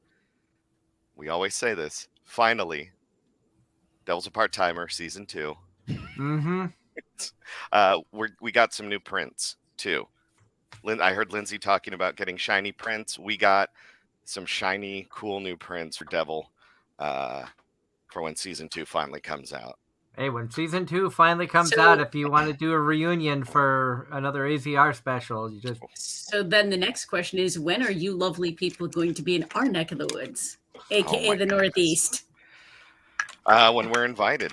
we always say this. Finally, Devil's a Part-Timer season 2. Mm-hmm. We got some new prints too. I heard Lindsay talking about getting shiny prints. We got some shiny, cool new prints for Devil for when season 2 finally comes out. Hey, when season 2 finally comes So- out, if you want to do a reunion for another AZR special, you just So then the next question is, when are you lovely people going to be in our neck of the woods, aka my the goodness. Northeast? When we're invited.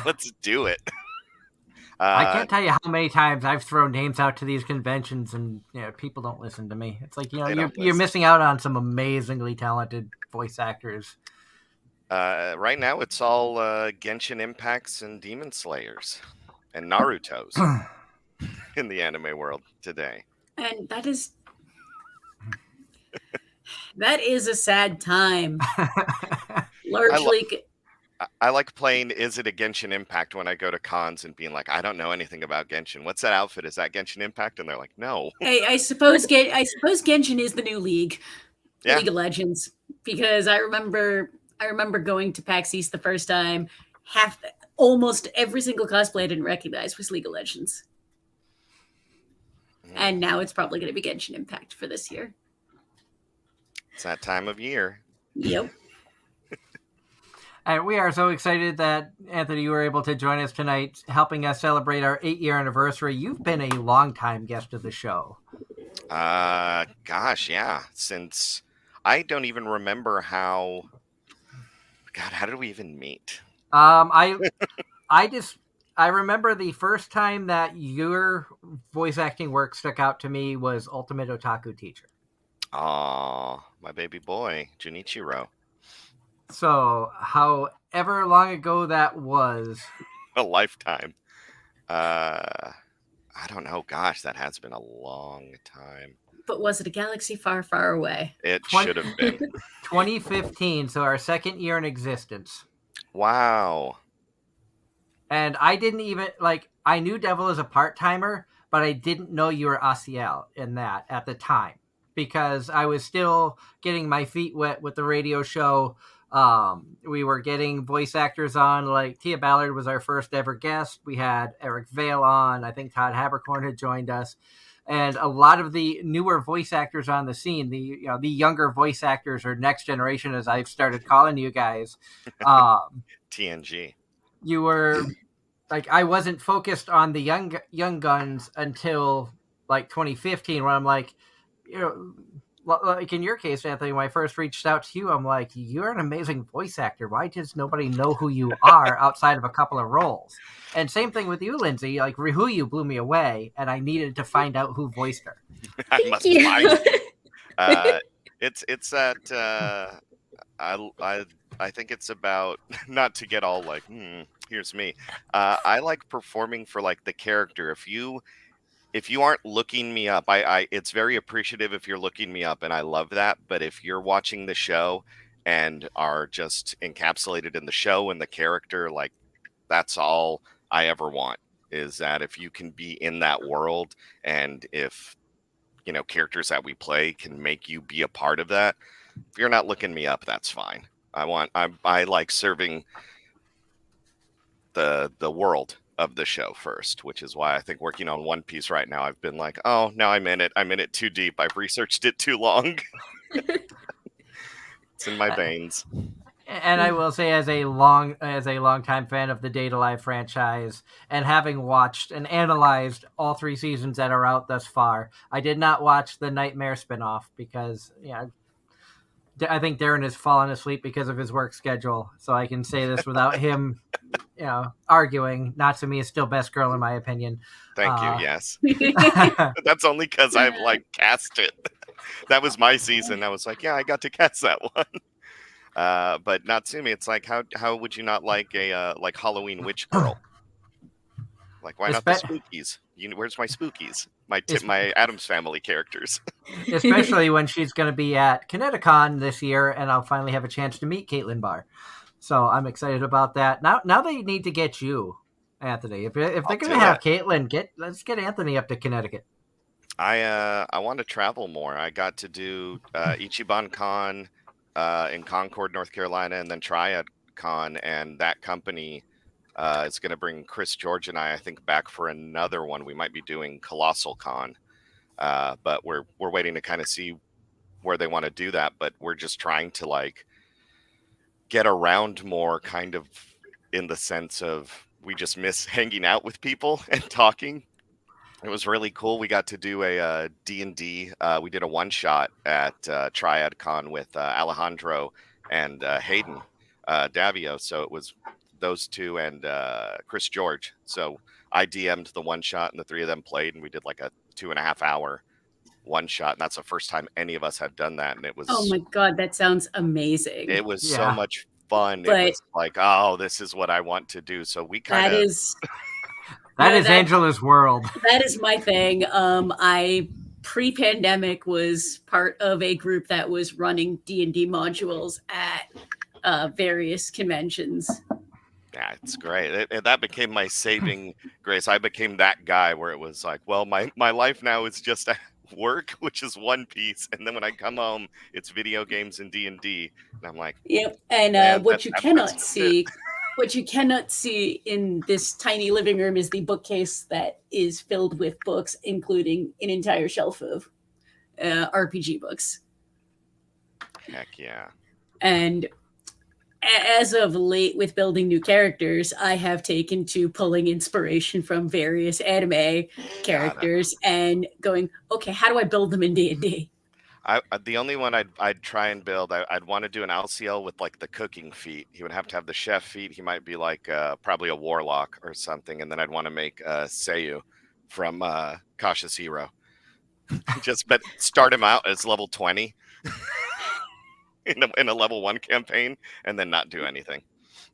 Let's do it. I can't tell you how many times I've thrown names out to these conventions, and people don't listen to me. It's like They you're don't listen. missing out on some amazingly talented voice actors. Right now, it's all Genshin Impacts and Demon Slayers and Naruto's in the anime world today. And that is a sad time. Largely, I like playing Is It a Genshin Impact when I go to cons and being like, I don't know anything about Genshin. What's that outfit? Is that Genshin Impact? And they're like, no. I suppose Genshin is the new league, Yeah. League of Legends, because I remember going to PAX East the first time. Almost every single cosplay I didn't recognize was League of Legends, and now it's probably going to be Genshin Impact for this year. It's that time of year. Yep. And we are so excited that, Anthony, you were able to join us tonight, helping us celebrate our 8-year anniversary. You've been a longtime guest of the show. Gosh, yeah. Since I don't even remember how. God, how did we even meet? I remember the first time that your voice acting work stuck out to me was Ultimate Otaku Teacher. Aw, my baby boy, Junichiro. So, however long ago that was, A lifetime. I don't know. Gosh, that has been a long time. But was it a galaxy far, far away? It should have been. 2015, so our second year in existence. Wow. And I didn't even, I knew Devil as a part-timer, but I didn't know you were Asiel in that at the time, because I was still getting my feet wet with the radio show. We were getting voice actors on, like Tia Ballard was our first ever guest. We had Eric Vale on. I think Todd Habercorn had joined us. And a lot of the newer voice actors on the scene, the younger voice actors, or next generation, as I've started calling you guys, TNG. You were I wasn't focused on the young guns until 2015, when I'm like, like in your case, Anthony, when I first reached out to you, I'm like, you're an amazing voice actor. Why does nobody know who you are outside of a couple of roles? And same thing with you, Lindsay. Like, Rihuyu blew me away, and I needed to find out who voiced her. I must find. It's that I think it's about, not to get all like, here's me. I like performing for the character. If you aren't looking me up, it's very appreciative if you're looking me up, and I love that. But if you're watching the show and are just encapsulated in the show and the character, that's all I ever want, is that if you can be in that world, and if characters that we play can make you be a part of that. If you're not looking me up, that's fine. I like serving the world of the show first, which is why I think working on One Piece right now, I've been like, oh, now I'm in it too deep. I've researched it too long. It's in my veins. And I will say, as a longtime fan of the Data Live franchise, and having watched and analyzed all 3 seasons that are out thus far, I did not watch the Nightmare spinoff because I think Darren has fallen asleep because of his work schedule. So I can say this without him arguing. Natsumi is still best girl in my opinion. Thank you. Yes. That's only because I've cast it. That was my season. I was like, yeah, I got to cast that one. But Natsumi, it's like, how would you not like a Halloween witch girl? Why not the spookies? Where's my spookies? My Addams Family characters. Especially when she's going to be at Kineticon this year, and I'll finally have a chance to meet Caitlin Barr. So I'm excited about that. Now they need to get you, Anthony. If they're going to have Caitlin, let's get Anthony up to Connecticut. I want to travel more. I got to do Ichiban Con in Concord, North Carolina, and then Triad Con, and that company is going to bring Chris George and I think, back for another one. We might be doing Colossal Con, but we're waiting to kind of see where they want to do that, but we're just trying to like get around more, kind of in the sense of we just miss hanging out with people and talking. It was really cool. We got to do a D&D. We did a one shot at Triad Con with Alejandro and Hayden Davio. So it was those two and Chris George. So I DM'd the one shot and the three of them played, and we did like a 2.5 hour one shot. And that's the first time any of us had done that. And Oh my god, that sounds amazing. it was so Yeah. much fun. It But was like, oh, this is what I want to do. So we kind that of is That No, is Angela's world. that is my thing. I pre-pandemic was part of a group that was running D&D modules at various conventions. Yeah, it's great. That became my saving grace. I became that guy where it was like, well, my life now is just work, which is One Piece, and then when I come home, it's video games and D&D, and I'm like, Yep. And man, what you that cannot fits see, what you cannot see in this tiny living room is the bookcase that is filled with books, including an entire shelf of RPG books. heck yeah. And as of late, with building new characters, I have taken to pulling inspiration from various anime characters and going, okay, how do I build them in D&D? The only one I'd try and build, I'd want to do an LCL with like the cooking feat. He would have to have the chef feat. He might be like probably a warlock or something, and then I'd want to make Seiyu from Cautious Hero. But start him out as level 20 in a level 1 campaign, and then not do anything.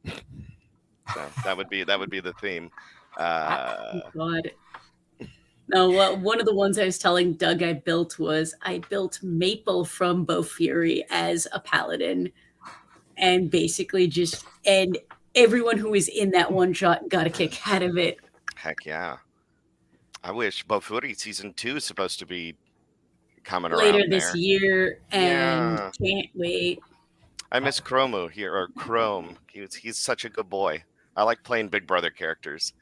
So that would be the theme. Oh, God. No, one of the ones I was telling Doug I built was I built Maple from Bo Fury as a paladin, and basically and everyone who was in that one shot got a kick out of it. Heck yeah. I wish Bofuri season 2 is supposed to be coming Later around this there. year, and Yeah. can't wait. I miss Chromu here, or Chrome. He's such a good boy. I like playing Big Brother characters.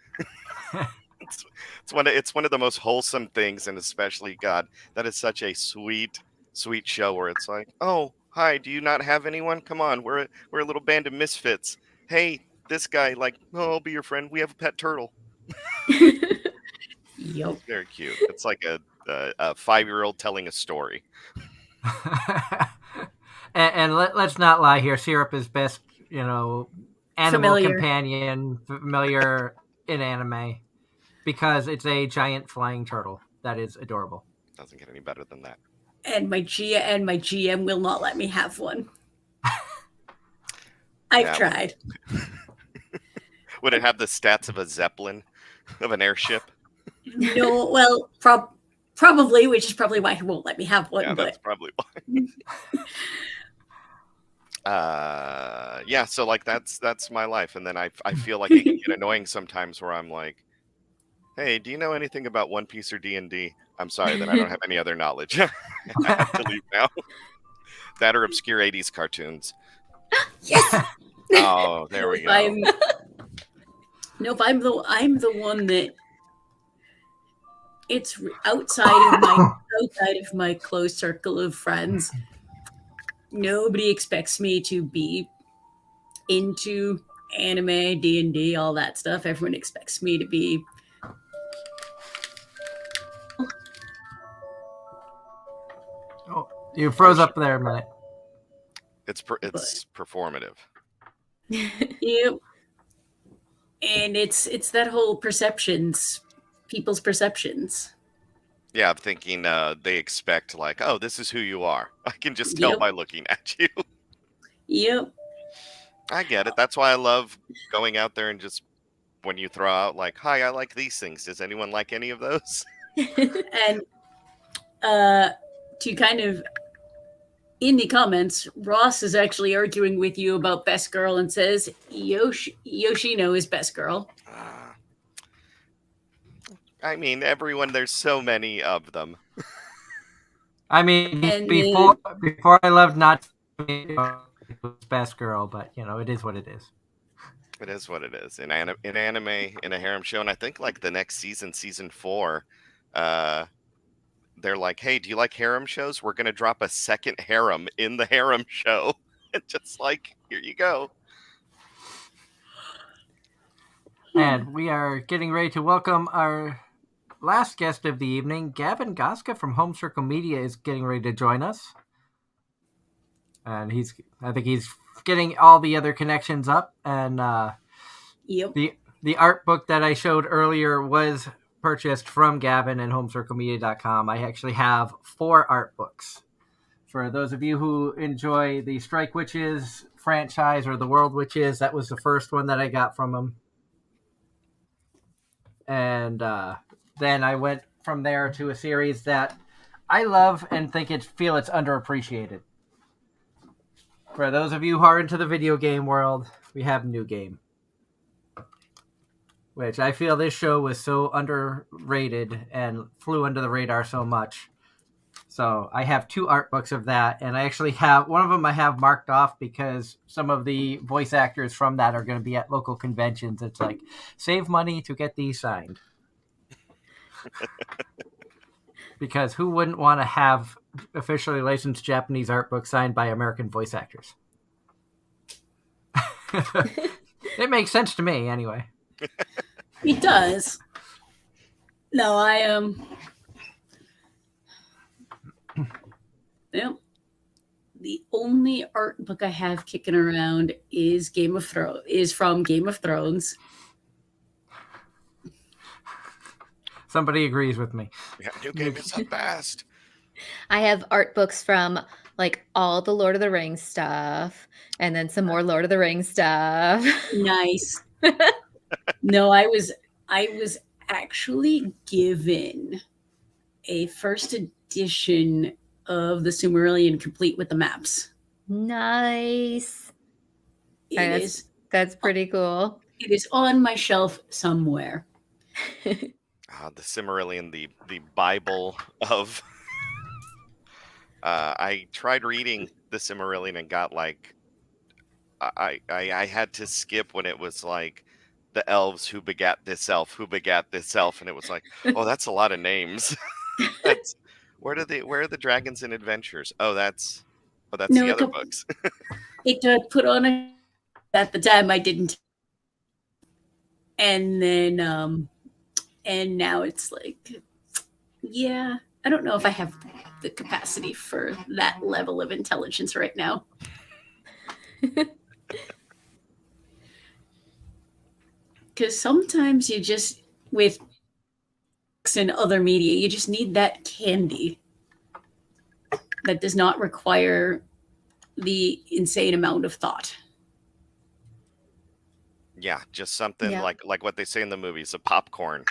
It's one of the most wholesome things, and especially God, that is such a sweet show where it's like, oh, hi, do you not have anyone? Come on, we're a little band of misfits. Hey, this guy, like, oh, I'll be your friend. We have a pet turtle. Yup. It's very cute. It's like a 5-year-old telling a story. and let's not lie here. Syrup is best, animal Familiar. companion, familiar in anime, because it's a giant flying turtle that is adorable. Doesn't get any better than that. And my GM will not let me have one. I've tried. Would it have the stats of a Zeppelin, of an airship? No, well, probably, which is probably why he won't let me have one. Yeah, but that's probably why. Yeah, so like that's my life, and then I feel like it can get annoying sometimes where I'm like, hey, do you know anything about One Piece or D&D? I'm sorry, then I don't have any other knowledge. I have to leave now. That or obscure 80s cartoons. Yes. Oh, there we go. Nope, I'm the one that it's outside of my close circle of friends. Nobody expects me to be into anime, D&D, all that stuff. Everyone expects me to be Oh, you froze up there a minute. It's performative. Yep. And it's that whole people's perceptions. Yeah, I'm thinking they expect like, oh, this is who you are. I can just tell by looking at you. Yep. I get it. That's why I love going out there and just when you throw out like, hi, I like these things. Does anyone like any of those? And to kind of in the comments, Ross is actually arguing with you about Best Girl and says Yoshino is Best Girl. I mean, everyone, there's so many of them. I mean, before I loved not Best Girl, but it is what it is. It is what it is. In anime, in a harem show, and I think like the next season 4, they're like, "Hey, do you like harem shows? We're gonna drop a second harem in the harem show." And just like, here you go. And we are getting ready to welcome our last guest of the evening. Gavin Goska from Home Circle Media is getting ready to join us. And I think he's getting all the other connections up. And Yep. the art book that I showed earlier was purchased from Gavin and HomecircleMedia.com. I actually have 4 art books. For those of you who enjoy the Strike Witches franchise or the World Witches, that was the first one that I got from him. And then I went from there to a series that I love and feel it's underappreciated. For those of you who are into the video game world, we have New Game, which I feel this show was so underrated and flew under the radar so much. So I have 2 art books of that, and I actually have one of them I have marked off because some of the voice actors from that are going to be at local conventions. It's like, save money to get these signed. Because who wouldn't want to have officially licensed Japanese art books signed by American voice actors? It makes sense to me, anyway. It does. No, Well, the only art book I have kicking around is from Game of Thrones. Somebody agrees with me. Yeah, New Game is the best. I have art books from like all the Lord of the Rings stuff, and then some more Lord of the Rings stuff. Nice. No, I was actually given a first edition of the Silmarillion complete with the maps. Nice. It That's pretty cool. It is on my shelf somewhere. The Silmarillion, the Bible of. I tried reading the Silmarillion and got like, I had to skip when it was like the elves who begat this elf, and it was like, oh, that's a lot of names. That's where are the dragons and adventures? That's the other books. It put on at the time I didn't, and then and now it's like, yeah, I don't know if I have the capacity for that level of intelligence right now. Because sometimes you just, with books and other media, you just need that candy that does not require the insane amount of thought. Yeah, just something like what they say in the movies, a popcorn.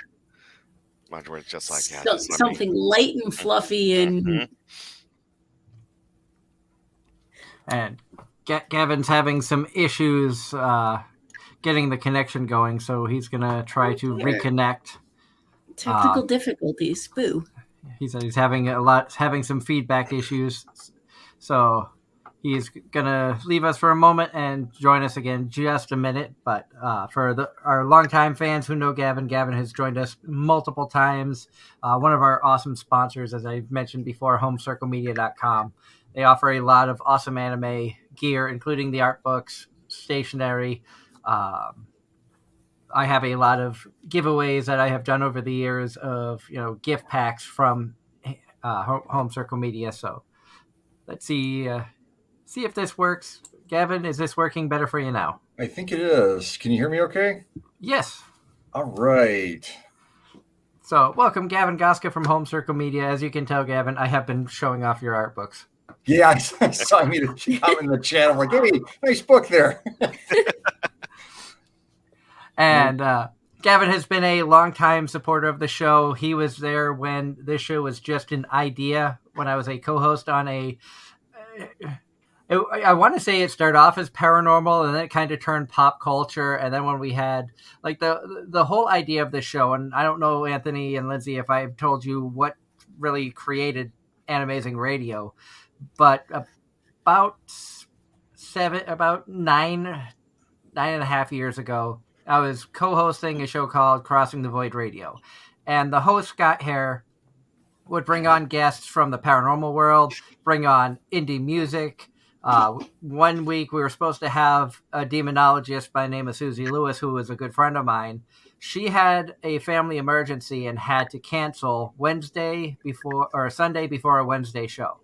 Where it's just like, yeah, something light and fluffy and. And Gavin's having some issues getting the connection going, so he's gonna try to reconnect. Technical difficulties. Boo. He said he's having some feedback issues, so he's gonna leave us for a moment and join us again just a minute. But for our longtime fans who know Gavin has joined us multiple times. One of our awesome sponsors, as I mentioned before, HomecircleMedia.com. They offer a lot of awesome anime gear, including the art books, stationery. I have a lot of giveaways that I have done over the years of gift packs from Home Circle Media. So let's see if this works. Gavin, is this working better for you now? I think it is. Can you hear me okay? Yes. All right. So welcome, Gavin Goska from Home Circle Media. As you can tell, Gavin, I have been showing off your art books. Yeah, I saw me come in the chat. I'm like, hey, nice book there. And Gavin has been a longtime supporter of the show. He was there when this show was just an idea, when I was a co-host on I want to say it started off as paranormal, and then it kind of turned pop culture. And then when we had like the whole idea of the show, and I don't know, Anthony and Lindsay, if I've told you what really created Anime-Zing Radio, but about 9.5 years ago, I was co-hosting a show called Crossing the Void Radio, and the host Scott Hare would bring on guests from the paranormal world, bring on indie music. 1 week we were supposed to have a demonologist by the name of Susie Lewis, who was a good friend of mine. She had a family emergency and had to cancel Wednesday before or Sunday before a Wednesday show.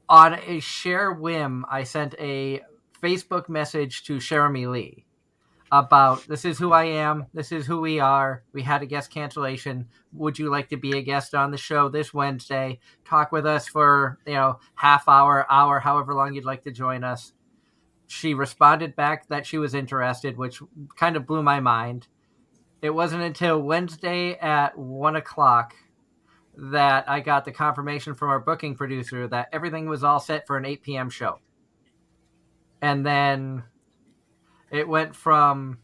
On a sheer whim, I sent a Facebook message to Jeremy Lee about, this is who I am, this is who we are. We had a guest cancellation. Would you like to be a guest on the show this Wednesday? Talk with us for, half hour, however long you'd like to join us. She responded back that she was interested, which kind of blew my mind. It wasn't until Wednesday at 1 o'clock that I got the confirmation from our booking producer that everything was all set for an 8 p.m. show. And then it went from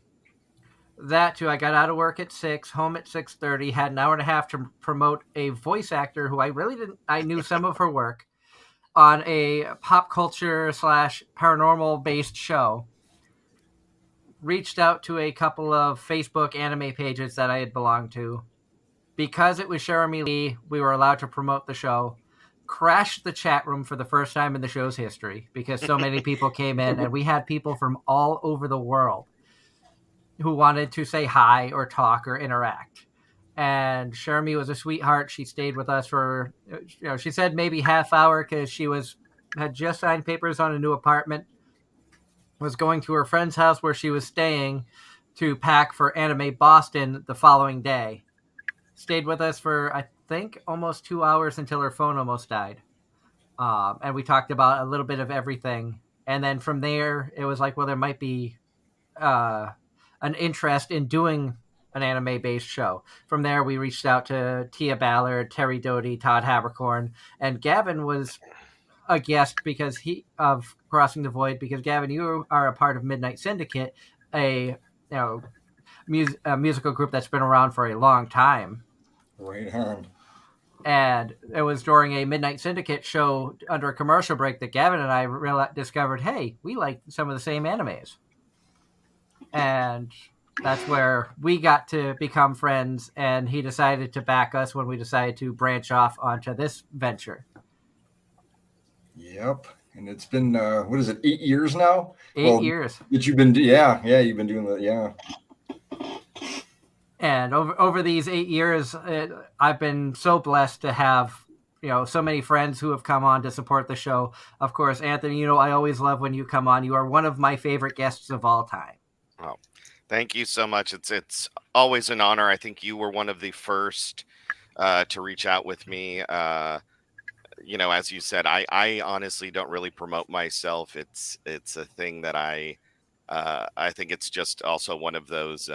that to I got out of work at 6, home at 6:30, had an hour and a half to promote a voice actor who I knew some of her work on a pop culture / paranormal based show. Reached out to a couple of Facebook anime pages that I had belonged to. Because it was Jeremy Lee, we were allowed to promote the show. Crashed the chat room for the first time in the show's history because so many people came in, and we had people from all over the world who wanted to say hi or talk or interact. And Jeremy was a sweetheart. She stayed with us for, she said maybe half hour because she had just signed papers on a new apartment, was going to her friend's house where she was staying to pack for Anime Boston the following day. Stayed with us for, I think, almost 2 hours until her phone almost died. And we talked about a little bit of everything. And then from there, it was like, well, there might be an interest in doing an anime-based show. From there, we reached out to Tia Ballard, Terry Doty, Todd Habercorn, and Gavin was a guest because of Crossing the Void, because Gavin, you are a part of Midnight Syndicate, a musical group that's been around for a long time. Right on. And it was during a Midnight Syndicate show under a commercial break that Gavin and I discovered, hey, we like some of the same animes. And that's where we got to become friends, and he decided to back us when we decided to branch off onto this venture. Yep. And it's been, 8 years now? 8 years. That you've been, you've been doing that, yeah. And over these 8 years, I've been so blessed to have, so many friends who have come on to support the show. Of course, Anthony, I always love when you come on. You are one of my favorite guests of all time. Oh, thank you so much. It's always an honor. I think you were one of the first to reach out with me. As you said, I honestly don't really promote myself. It's a thing that I think it's just also one of those.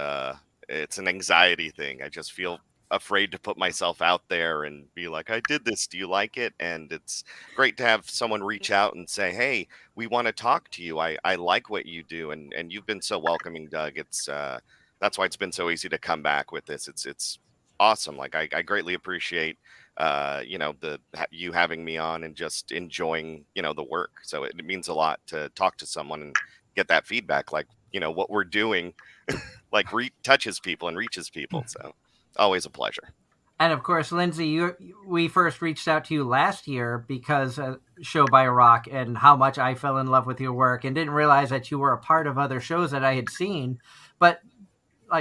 It's an anxiety thing. I just feel afraid to put myself out there and be like, I did this. Do you like it? And it's great to have someone reach out and say, hey, we want to talk to you. I like what you do. And you've been so welcoming, Doug. It's that's why it's been so easy to come back with this. It's awesome. Like I greatly appreciate you having me on and just enjoying, the work. So it means a lot to talk to someone and get that feedback. Like, what we're doing, like touches people and reaches people. So always a pleasure. And of course, Lindsay, we first reached out to you last year because of Show by Rock and how much I fell in love with your work and didn't realize that you were a part of other shows that I had seen. But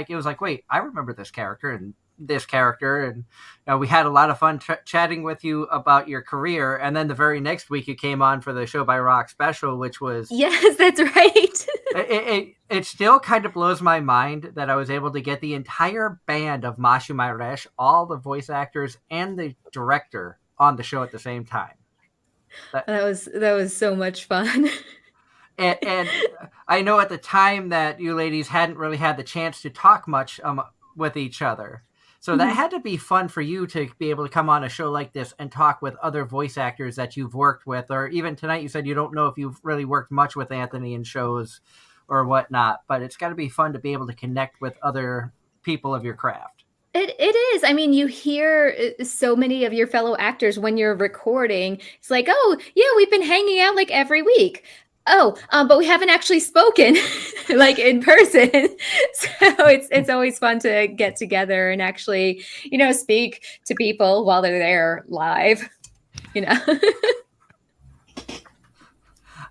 it was like, wait, I remember this character and this character. And we had a lot of fun chatting with you about your career. And then the very next week you came on for the Show by Rock special, which was... Yes, that's right. It still kind of blows my mind that I was able to get the entire band of Mashu Mairesh, all the voice actors and the director on the show at the same time. That was so much fun. And I know at the time that you ladies hadn't really had the chance to talk much with each other. So that had to be fun for you to be able to come on a show like this and talk with other voice actors that you've worked with. Or even tonight you said you don't know if you've really worked much with Anthony in shows or whatnot, but it's got to be fun to be able to connect with other people of your craft. It is. I mean, you hear so many of your fellow actors when you're recording. It's like, oh, yeah, we've been hanging out like every week. But we haven't actually spoken like in person. So it's always fun to get together and actually, speak to people while they're there live, you know.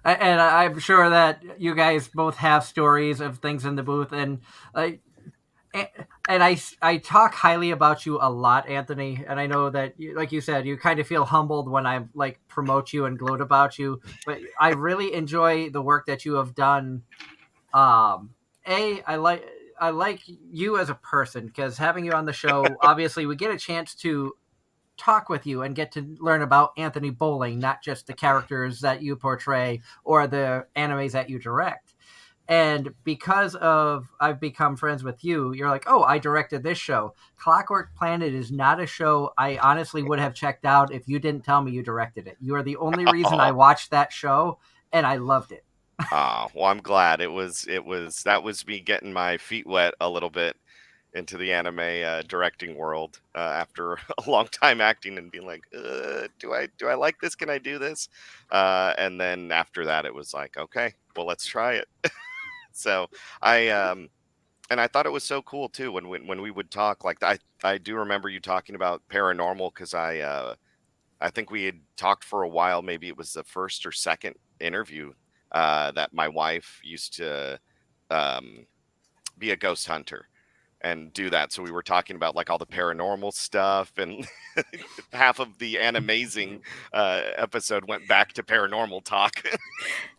And I'm sure that you guys both have stories of things in the booth, and like, and I talk highly about you a lot, Anthony. And I know that, like you said, you kind of feel humbled when I like promote you and gloat about you. But I really enjoy the work that you have done. Um, I like you as a person, because having you on the show, obviously, we get a chance to talk with you and get to learn about Anthony Bowling, not just the characters that you portray or the animes that you direct. And because of I've become friends with you, you're like, oh, I directed this show. Clockwork Planet is not a show I honestly would have checked out if you didn't tell me you directed it. You are the only reason I watched that show, and I loved it. Well, I'm glad that was me getting my feet wet a little bit into the anime directing world after a long time acting and being like, do I like this? Can I do this? And then after that, it was like, okay, well, let's try it. So I and I thought it was so cool too when we would talk. Like I do remember you talking about paranormal, because I think we had talked for a while. Maybe it was the first or second interview that my wife used to um, be a ghost hunter and do that. So we were talking about like all the paranormal stuff, and half of the Anime-Zing episode went back to paranormal talk.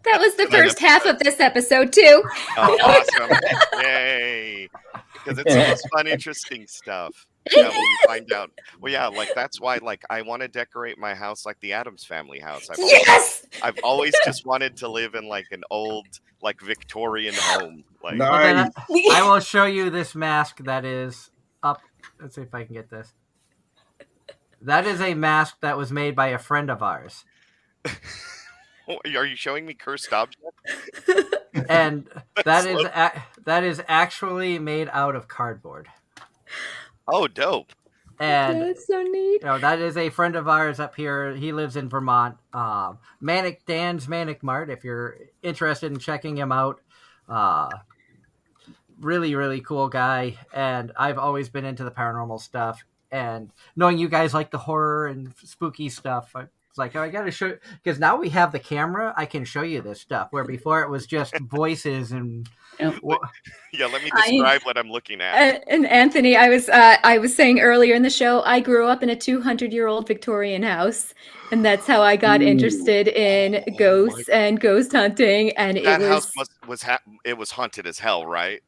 That was the first half of this episode too. Oh, awesome! Yay! Because it's always fun, interesting stuff. Yeah, when you find out. Well, yeah, like that's why. Like, I want to decorate my house like the Addams Family house. Yes. I've always just wanted to live in like an old, like Victorian home. Like, Well, then Nice. I will show you this mask that is up. Let's see if I can get this. That is a mask that was made by a friend of ours. are you showing me cursed object? And that is actually made out of cardboard. Oh, dope! And That's so neat. that is a friend of ours up here. He lives in Vermont. Manic Dan's Manic Mart. If you're interested in checking him out, uh, really really cool guy. And I've always been into the paranormal stuff. And knowing you guys like the horror and spooky stuff, it's like, oh, I gotta show, because now we have the camera. I can show you this stuff, where before it was just voices and. Yeah, let me describe what I'm looking at. And Anthony, I was saying earlier in the show, I grew up in a 200-year-old Victorian house, and that's how I got interested in ghosts and ghost hunting. And That it house was it was haunted as hell, right?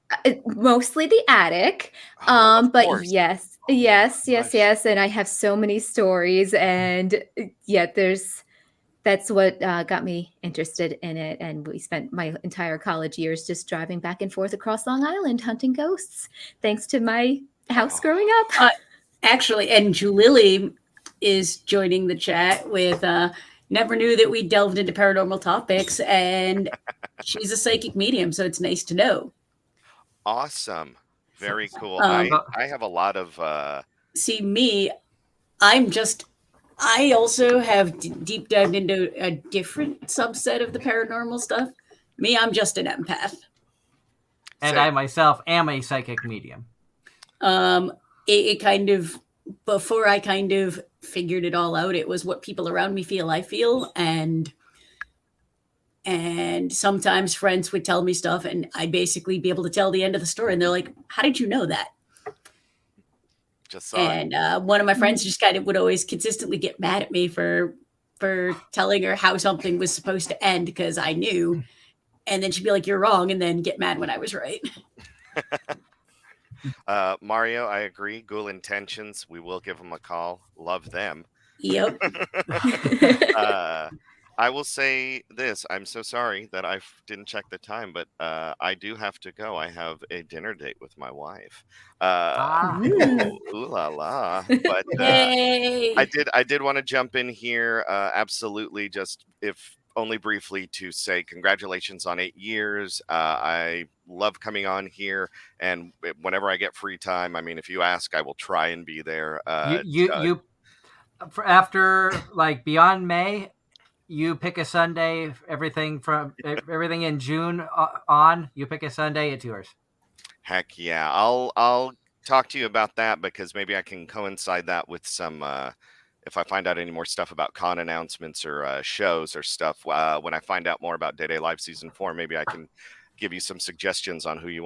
mostly the attic. Oh, of But course. yes, Oh my yes, yes, gosh. yes, and I have so many stories, and that's what got me interested in it. And we spent my entire college years just driving back and forth across Long Island hunting ghosts, thanks to my house Oh. growing up. Actually, and Julili is joining the chat with never knew that we delved into paranormal topics, and she's a psychic medium, so it's nice to know. Awesome. Very cool. Um, I have a lot of See, me, I also have deep dived into a different subset of the paranormal stuff. Me, I'm just an empath. And Same. I myself am a psychic medium. It kind of, before I kind of figured it all out, it was what people around me feel, I feel. And sometimes friends would tell me stuff, and I'd basically be able to tell the end of the story. And they're like, how did you know that? just saw it. And one of my friends just kind of would always consistently get mad at me for telling her how something was supposed to end, because I knew. And then she'd be like, you're wrong, and then get mad when I was right. Mario, I agree. Ghoul Intentions. We will give them a call. Love them. Yep. I will say this. I'm so sorry that I didn't check the time, but I do have to go. I have a dinner date with my wife. Ooh la la. But Yay. I did want to jump in here. Absolutely. Just if only briefly to say congratulations on 8 years. I love coming on here, and whenever I get free time, I mean, if you ask, I will try and be there. You after like beyond May, you pick a Sunday. Everything in June on. You pick a Sunday. It's yours. Heck yeah. I'll talk to you about that because maybe I can coincide that with some if I find out any more stuff about con announcements or shows or stuff. When I find out more about Day Day Live Season 4, maybe I can give you some suggestions on who you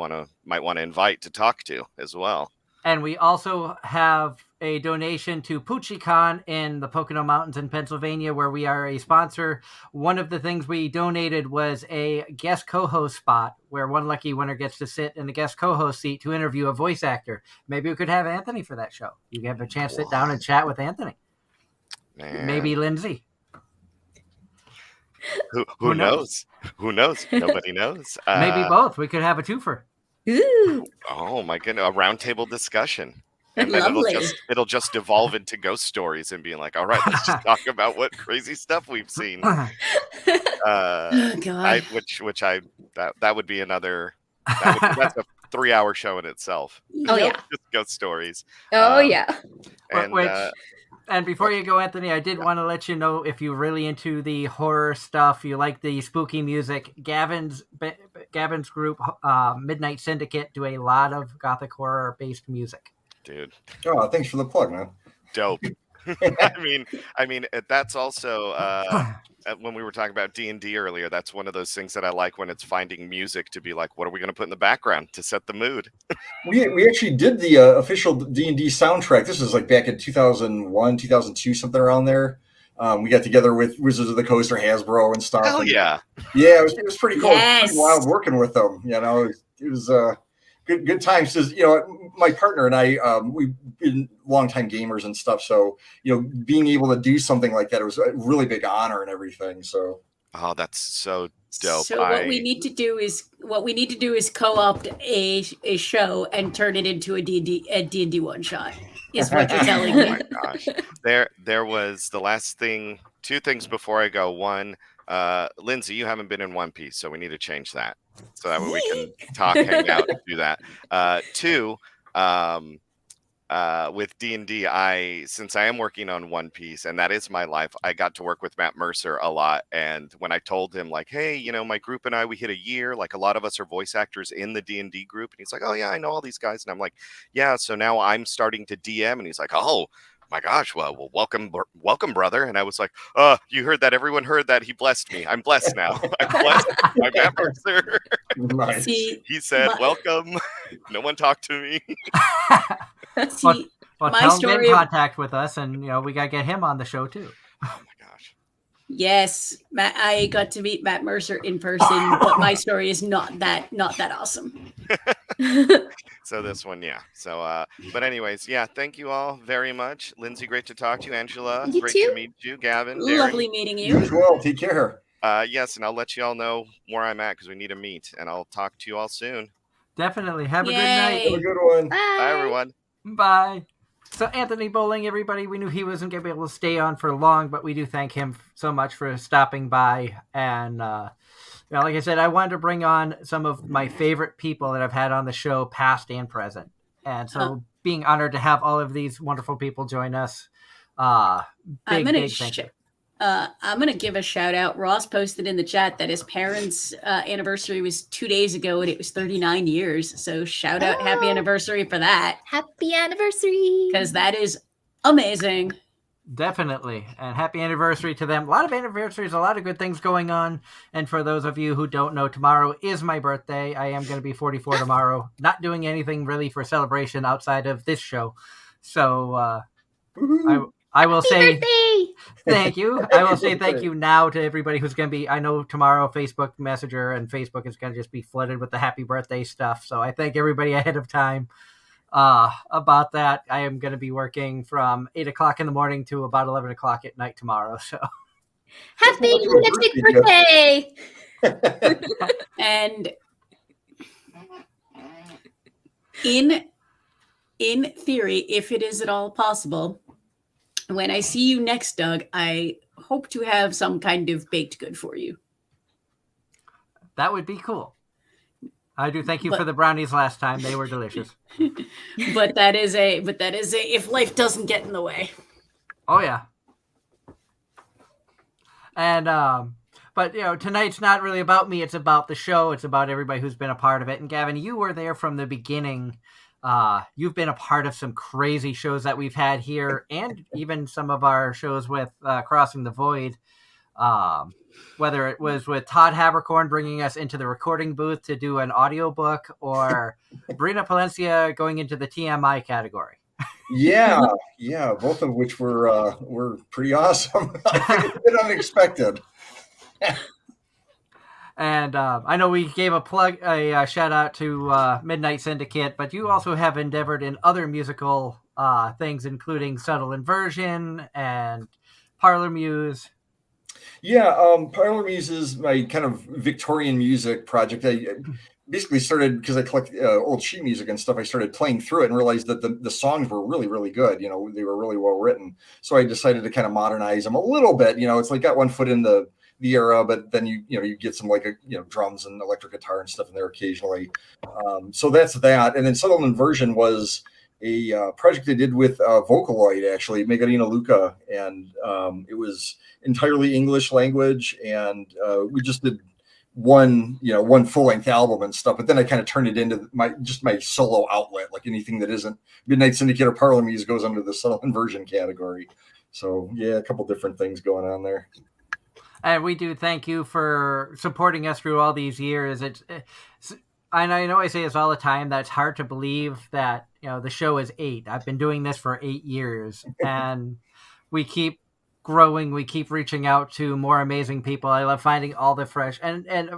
might want to invite to talk to as well. And we also have a donation to PoochieCon in the Pocono Mountains in Pennsylvania, where we are a sponsor. One of the things we donated was a guest co-host spot where one lucky winner gets to sit in the guest co-host seat to interview a voice actor. Maybe we could have Anthony for that show. You have a chance to sit down and chat with Anthony. Man. Maybe Lindsay. Who knows? Who knows? Nobody knows. Maybe both. We could have a twofer. Ooh. Oh my goodness, a roundtable discussion. And then Lovely. it'll just devolve into ghost stories and being like, all right, let's just talk about what crazy stuff we've seen. Oh, God. That would be another that's a 3-hour show in itself. Oh, yeah. Just ghost stories. Oh, yeah. And Before you go, Anthony, I did want to let you know if you're really into the horror stuff, you like the spooky music, Gavin's group, Midnight Syndicate, do a lot of gothic horror-based music. dude, Oh, thanks for the plug, man. dope. I mean, that's also when we were talking about D&D earlier. That's one of those things that I like when it's finding music to be like, what are we going to put in the background to set the mood? We actually did the official D&D soundtrack. This was like back in 2001, 2002, something around there. We got together with Wizards of the Coast or Hasbro and stuff. Hell yeah. Yeah, it was pretty cool. Yes. It was pretty wild working with them. You know, it was good times. Because, you know, my partner and I, we've been longtime gamers and stuff. So, you know, being able to do something like that, it was a really big honor and everything. So, oh, that's so dope. So what we need to do is co-opt a show and turn it into a D&D one shot. Is what you're telling Oh me. my gosh. There was the last thing, 2 things before I go. One, Lindsay, you haven't been in One Piece, so we need to change that. So that way we can talk, hang out, and do that. 2, with D&D, since I am working on One Piece, and that is my life, I got to work with Matt Mercer a lot. And when I told him, like, hey, you know, my group and I, we hit a year, like a lot of us are voice actors in the D&D group. And he's like, oh yeah, I know all these guys. And I'm like, yeah, so now I'm starting to DM. And he's like, oh my gosh, well, welcome, brother. And I was like, you heard that? Everyone heard that? He blessed me. I'm blessed now. I'm blessed by Matt Mercer. nice. See, He said, welcome. No one talked to me. see, Well, my tell him to get story- in contact with us, and you know we gotta get him on the show too. Oh my gosh. yes, Matt, I got to meet Matt Mercer in person, but my story is not that awesome. So this one, yeah. So, but anyways, yeah. Thank you all very much, Lindsay. Great to talk to you, Angela. You great too. to meet you, Gavin. Darren. Lovely meeting You you. as well. Take care. Yes, and I'll let you all know where I'm at because we need to meet, and I'll talk to you all soon. Definitely. Have a good Yay. night. Have a good one. Bye, everyone. Bye. So Anthony Bowling, everybody, we knew he wasn't going to be able to stay on for long, but we do thank him so much for stopping by. And you know, like I said, I wanted to bring on some of my favorite people that I've had on the show, past and present. And so being honored to have all of these wonderful people join us. Big thank you. I'm gonna give a shout out. Ross posted in the chat that his parents' anniversary was 2 days ago, and it was 39 years. So shout out, happy Oh. anniversary for that, Happy anniversary. because that is amazing. Definitely. And happy anniversary to them. A lot of anniversaries, a lot of good things going on. And for those of you who don't know, tomorrow is my birthday. I am going to be 44 tomorrow. Not doing anything really for celebration outside of this show. So Woohoo. I will Happy say birthday. thank you. I will say thank you now to everybody who's going to be, I know tomorrow Facebook Messenger and Facebook is going to just be flooded with the happy birthday stuff. So I thank everybody ahead of time. About that, I am going to be working from 8 o'clock in the morning to about 11 o'clock at night tomorrow. So Happy Happy lunatic birthday. And in theory, if it is at all possible, when I see you next, Doug, I hope to have some kind of baked good for you. that would be cool. I do thank you But- for the brownies last time. They were delicious. But that is a if life doesn't get in the way. Oh, yeah. And but tonight's not really about me. It's about the show. It's about everybody who's been a part of it. And Gavin, you were there from the beginning. You've been a part of some crazy shows that we've had here, and even some of our shows with Crossing the Void. Whether it was with Todd Habercorn bringing us into the recording booth to do an audiobook, or Brina Palencia going into the TMI category. Yeah, both of which were pretty awesome. I think it's a bit unexpected. And I know we gave a shout out to Midnight Syndicate, but you also have endeavored in other musical things, including Subtle Inversion and Parlor Muse. Yeah, Parlor Muse is my kind of Victorian music project. I basically started because I collect old sheet music and stuff. I started playing through it and realized that the songs were really, really good. They were really well written. So I decided to kind of modernize them a little bit. It's like got one foot in the era, but then you get some like drums and electric guitar and stuff in there occasionally. So that's that. And then Subtle Inversion was a project I did with Vocaloid, actually, Megarina Luca, and it was entirely English language, and we just did one full length album and stuff. But then I kind of turned it into my solo outlet. Like anything that isn't Midnight Syndicate or Parlor Muse goes under the Subtle Inversion category. So yeah, a couple different things going on there. And we do thank you for supporting us through all these years. I know I say this all the time, that it's hard to believe that, the show is 8. I've been doing this for 8 years, and we keep growing. We keep reaching out to more amazing people. I love finding all the fresh, and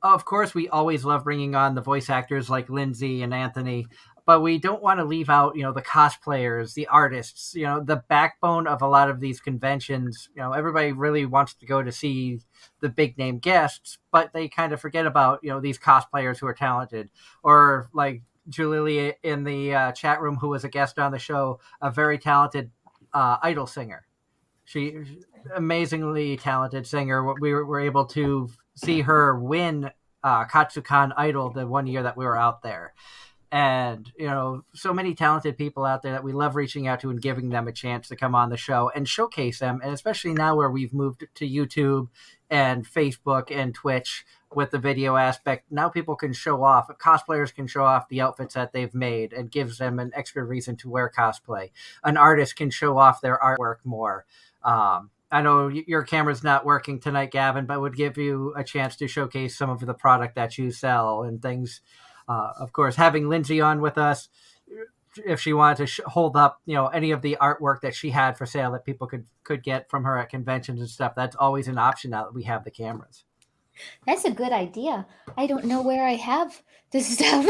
of course, we always love bringing on the voice actors like Lindsay and Anthony, but we don't want to leave out, the cosplayers, the artists, the backbone of a lot of these conventions. Everybody really wants to go to see the big name guests, but they kind of forget about, these cosplayers who are talented, or like Julie in the chat room, who was a guest on the show, a very talented idol singer. She amazingly talented singer. We were able to see her win Katsukan Idol the one year that we were out there. And, so many talented people out there that we love reaching out to and giving them a chance to come on the show and showcase them. And especially now where we've moved to YouTube and Facebook and Twitch with the video aspect, now people can show off, cosplayers can show off the outfits that they've made, and gives them an extra reason to wear cosplay. An artist can show off their artwork more. I know your camera's not working tonight, Gavin, but would give you a chance to showcase some of the product that you sell and things. Of course, having Lindsay on with us, if she wanted to hold up, any of the artwork that she had for sale that people could get from her at conventions and stuff, that's always an option now that we have the cameras. That's a good idea. I don't know where I have this stuff.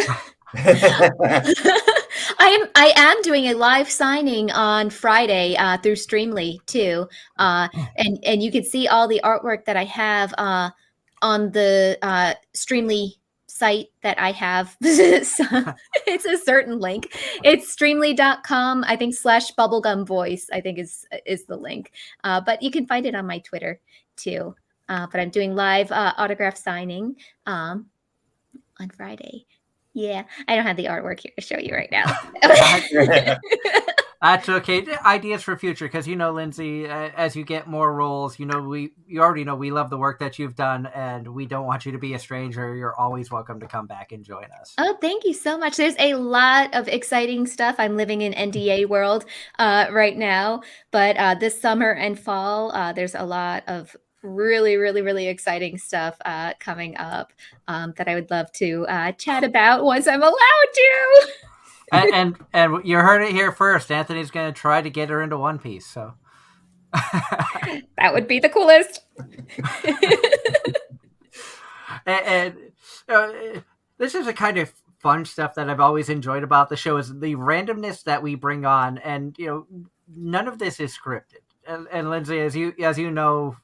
I am doing a live signing on Friday through Streamly too, and you can see all the artwork that I have on the Streamly site that I have. It's a certain link. It's streamly.com, I think /bubblegumvoice, I think is the link. But you can find it on my Twitter too. But I'm doing live autograph signing on Friday. Yeah, I don't have the artwork here to show you right now. That's okay. Ideas for future, because Lindsay, as you get more roles, you already know we love the work that you've done, and we don't want you to be a stranger. You're always welcome to come back and join us. Oh, thank you so much. There's a lot of exciting stuff. I'm living in NDA world right now, but this summer and fall, there's a lot of really, really, really exciting stuff coming up that I would love to chat about once I'm allowed to. And you heard it here first. Anthony's going to try to get her into One Piece. So that would be the coolest. and this is a kind of fun stuff that I've always enjoyed about the show, is the randomness that we bring on, and none of this is scripted. And Lindsay, as you know,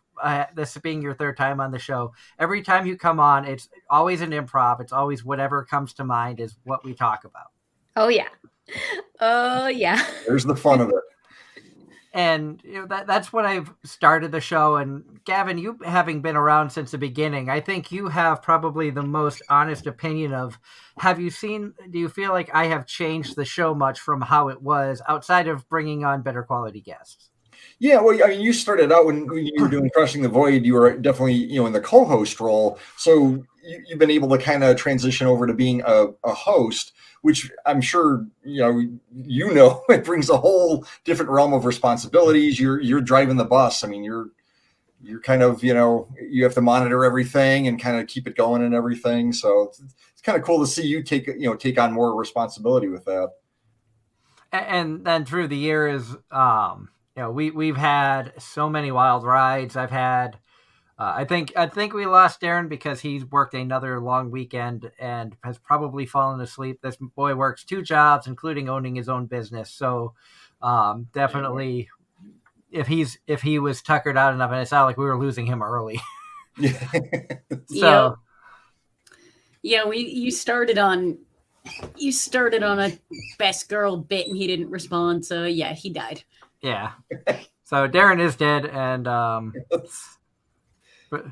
this being your third time on the show, every time you come on, it's always an improv. It's always whatever comes to mind is what we talk about. Oh yeah. There's the fun of it. And that's when I've started the show. And Gavin, you having been around since the beginning, I think you have probably the most honest opinion of, do you feel like I have changed the show much from how it was, outside of bringing on better quality guests? Yeah, well, I mean, you started out when you were doing Crushing the Void, you were definitely, in the co-host role. So you've been able to kind of transition over to being a host, which I'm sure, it brings a whole different realm of responsibilities. You're driving the bus. I mean, you're kind of, you have to monitor everything and kind of keep it going and everything. So it's kind of cool to see you take on more responsibility with that. And then through the years, we've had so many wild rides. I've had, I think we lost Darren because he's worked another long weekend and has probably fallen asleep. This boy works 2 jobs, including owning his own business. So definitely, if he was tuckered out enough, and it sounded like we were losing him early. So yeah, you started on a best girl bit and he didn't respond, so yeah, he died. Yeah. So Darren is dead, and but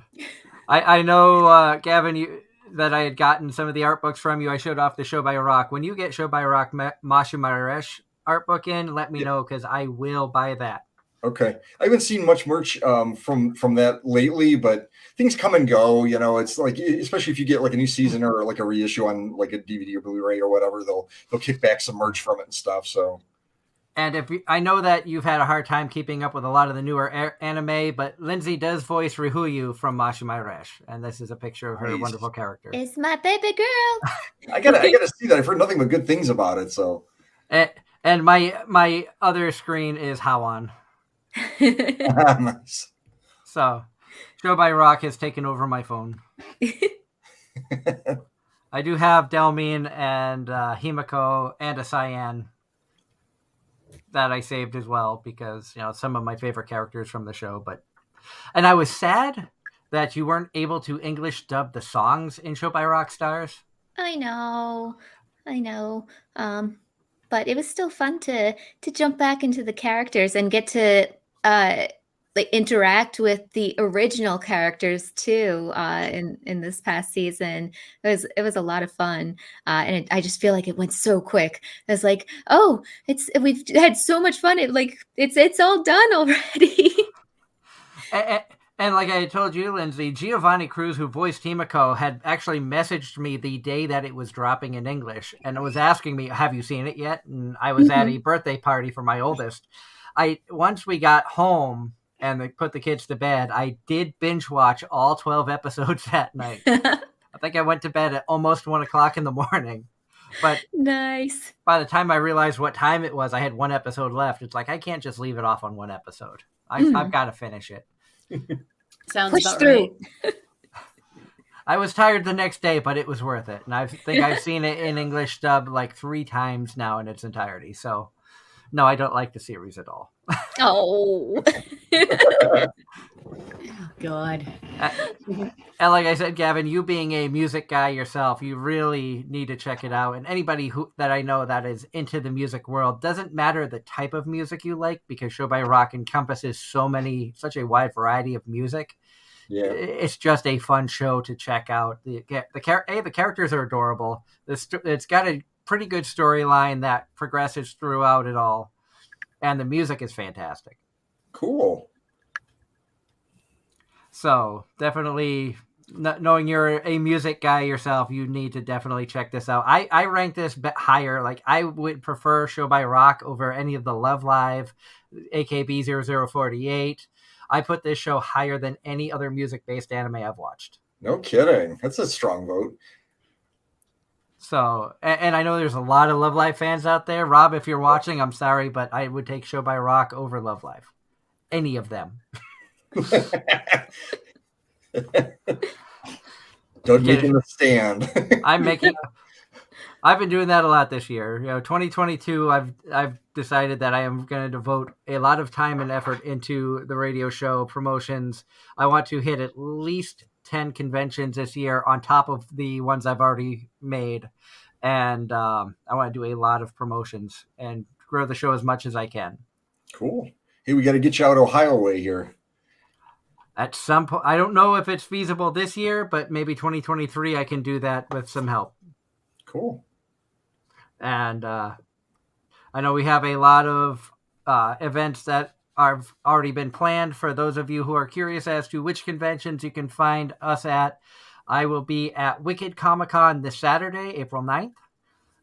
I know, Gavin, that I had gotten some of the art books from you. I showed off the Show by Rock. When you get Show by Rock Mashu Maresh art book in, let me know, because I will buy that. Okay, I haven't seen much merch from that lately, but things come and go. It's like, especially if you get like a new season or like a reissue on like a DVD or Blu-ray or whatever, they'll kick back some merch from it and stuff. So. And I know that you've had a hard time keeping up with a lot of the newer anime, but Lindsay does voice Ryuyu from Mashu Maresh, and this is a picture of her wonderful character. It's my baby girl. I gotta see that. I've heard nothing but good things about it. So. And my other screen is Hawan. Nice. So, Show by Rock has taken over my phone. I do have Delmine and Himiko and a Cyan that I saved as well, because some of my favorite characters from the show. And I was sad that you weren't able to English dub the songs in Show by Rock Stars. I know. But it was still fun to jump back into the characters and get to interact with the original characters too in this past season. It was a lot of fun, and I just feel like it went so quick. I was like, oh, we've had so much fun. It's all done already. And like I told you, Lindsay, Giovanni Cruz, who voiced Himiko, had actually messaged me the day that it was dropping in English, and was asking me, "Have you seen it yet?" And I was at a birthday party for my oldest. Once we got home and they put the kids to bed, I did binge watch all 12 episodes that night. I think I went to bed at almost 1:00 in the morning. But nice. By the time I realized what time it was, I had 1 episode left. It's like, I can't just leave it off on 1 episode. I've got to finish it. Sounds Push about through. Right. I was tired the next day, but it was worth it. And I think I've seen it in English dub like 3 times now in its entirety. So, no, I don't like the series at all. Oh. God. And like I said, Gavin, you being a music guy yourself, you really need to check it out. And anybody that I know that is into the music world, doesn't matter the type of music you like, because Show by Rock encompasses such a wide variety of music. Yeah, it's just a fun show to check out. The characters are adorable. It's got a pretty good storyline that progresses throughout it all, and the music is fantastic. Cool. So definitely, knowing you're a music guy yourself, you need to definitely check this out. I rank this bit higher. Like, I would prefer Show by Rock over any of the Love Live, AKB 0048. I put this show higher than any other music-based anime I've watched. No kidding. That's a strong vote. So, and I know there's a lot of Love Live fans out there. Rob, if you're watching, I'm sorry, but I would take Show by Rock over Love Live. Any of them. Don't make him a stand. I've been doing that a lot this year. 2022, I've decided that I am going to devote a lot of time and effort into the radio show promotions. I want to hit at least 10 conventions this year on top of the ones I've already made. And I want to do a lot of promotions and grow the show as much as I can. Cool. Hey, we got to get you out Ohio way here. At some point, I don't know if it's feasible this year, but maybe 2023 I can do that with some help. Cool. And I know we have a lot of events that have already been planned. For those of you who are curious as to which conventions you can find us at, I will be at Wicked Comic Con this Saturday, April 9th.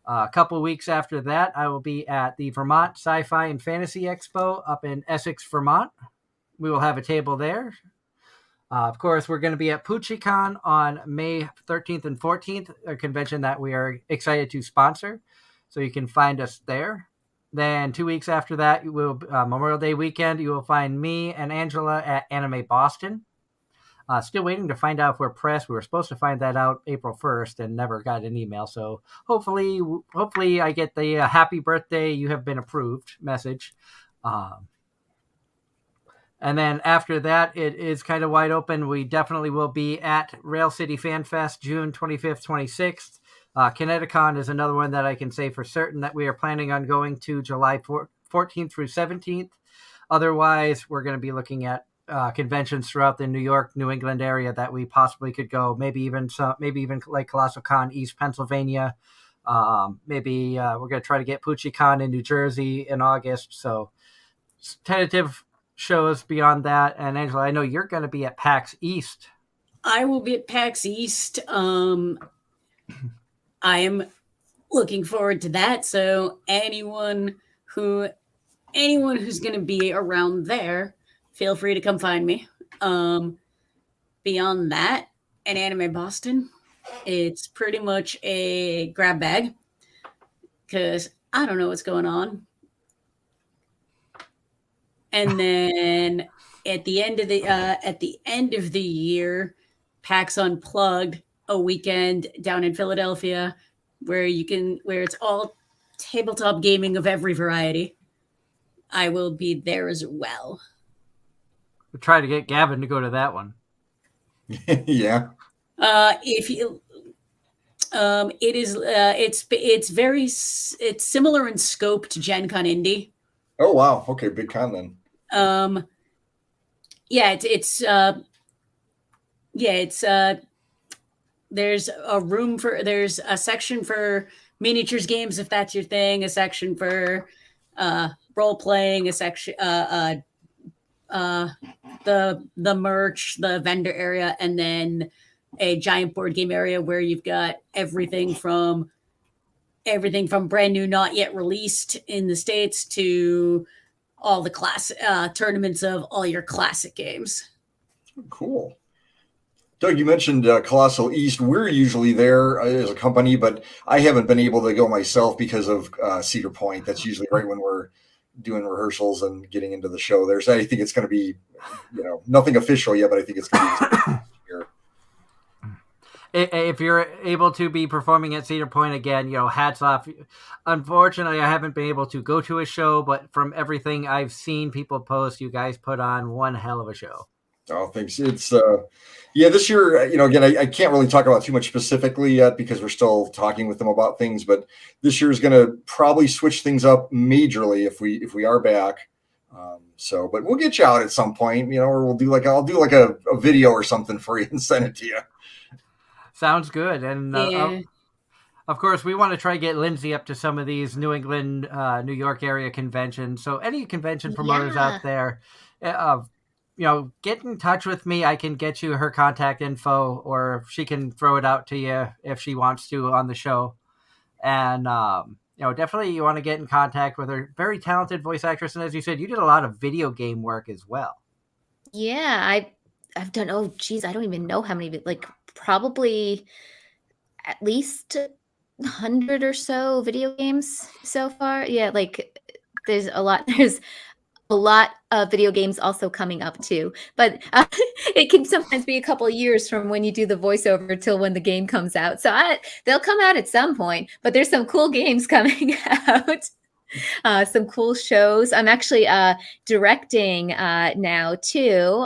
A couple weeks after that, I will be at the Vermont Sci-Fi and Fantasy Expo up in Essex, Vermont. We will have a table there. Of course, we're going to be at PucciCon on May 13th and 14th, a convention that we are excited to sponsor. So you can find us there. Then 2 weeks after that, Memorial Day weekend, you will find me and Angela at Anime Boston. Still waiting to find out if we're pressed. We were supposed to find that out April 1st and never got an email. So hopefully I get the happy birthday, you have been approved message. And then after that, it is kind of wide open. We definitely will be at Rail City Fan Fest, June 25th, 26th. Kineticon is another one that I can say for certain that we are planning on going to July 14th through 17th. Otherwise, we're going to be looking at conventions throughout the New York, New England area that we possibly could go. Maybe even like Colossal Con, East Pennsylvania. Maybe we're going to try to get PucciCon in New Jersey in August. So tentative shows beyond that. And Angela, I know you're going to be at PAX East. I will be at PAX East. I am looking forward to that. So anyone who's going to be around there, feel free to come find me. Beyond that, at Anime Boston, it's pretty much a grab bag because I don't know what's going on. And then at the end of the year, PAX Unplugged, a weekend down in Philadelphia, where it's all tabletop gaming of every variety. I will be there as well. We'll try to get Gavin to go to that one. Yeah. If you, it is, it's similar in scope to Gen Con Indie. Oh wow. Okay, big con then. There's a section for miniatures games if that's your thing, a section for role playing, a section the merch, the vendor area, and then a giant board game area where you've got everything from brand new, not yet released in the States, to all the class tournaments of all your classic games. Cool. Doug, you mentioned Colossal East. We're usually there as a company, but I haven't been able to go myself because of Cedar Point. That's usually right when we're doing rehearsals and getting into the show. I think it's going to be, nothing official yet, but I think it's going to be here. If you're able to be performing at Cedar Point again, hats off. Unfortunately, I haven't been able to go to a show, but from everything I've seen people post, you guys put on one hell of a show. Oh, thanks. It's this year, again, I can't really talk about too much specifically yet because we're still talking with them about things, but this year is going to probably switch things up majorly if we are back. But we'll get you out at some point, or I'll do like a video or something for you and send it to you. Sounds good. And Yeah. of course, we want to try to get Lindsay up to some of these New England, New York area conventions. So any convention promoters out there, get in touch with me. I can get you her contact info, or she can throw it out to you if she wants to on the show. And, definitely you want to get in contact with her. Very talented voice actress. And as you said, you did a lot of video game work as well. Yeah, I've done, I don't even know how many, probably at least 100 or so video games so far. Yeah, there's a lot of video games also coming up too, but it can sometimes be a couple of years from when you do the voiceover till when the game comes out. So they'll come out at some point, but there's some cool games coming out. Some cool shows. I'm actually directing now too.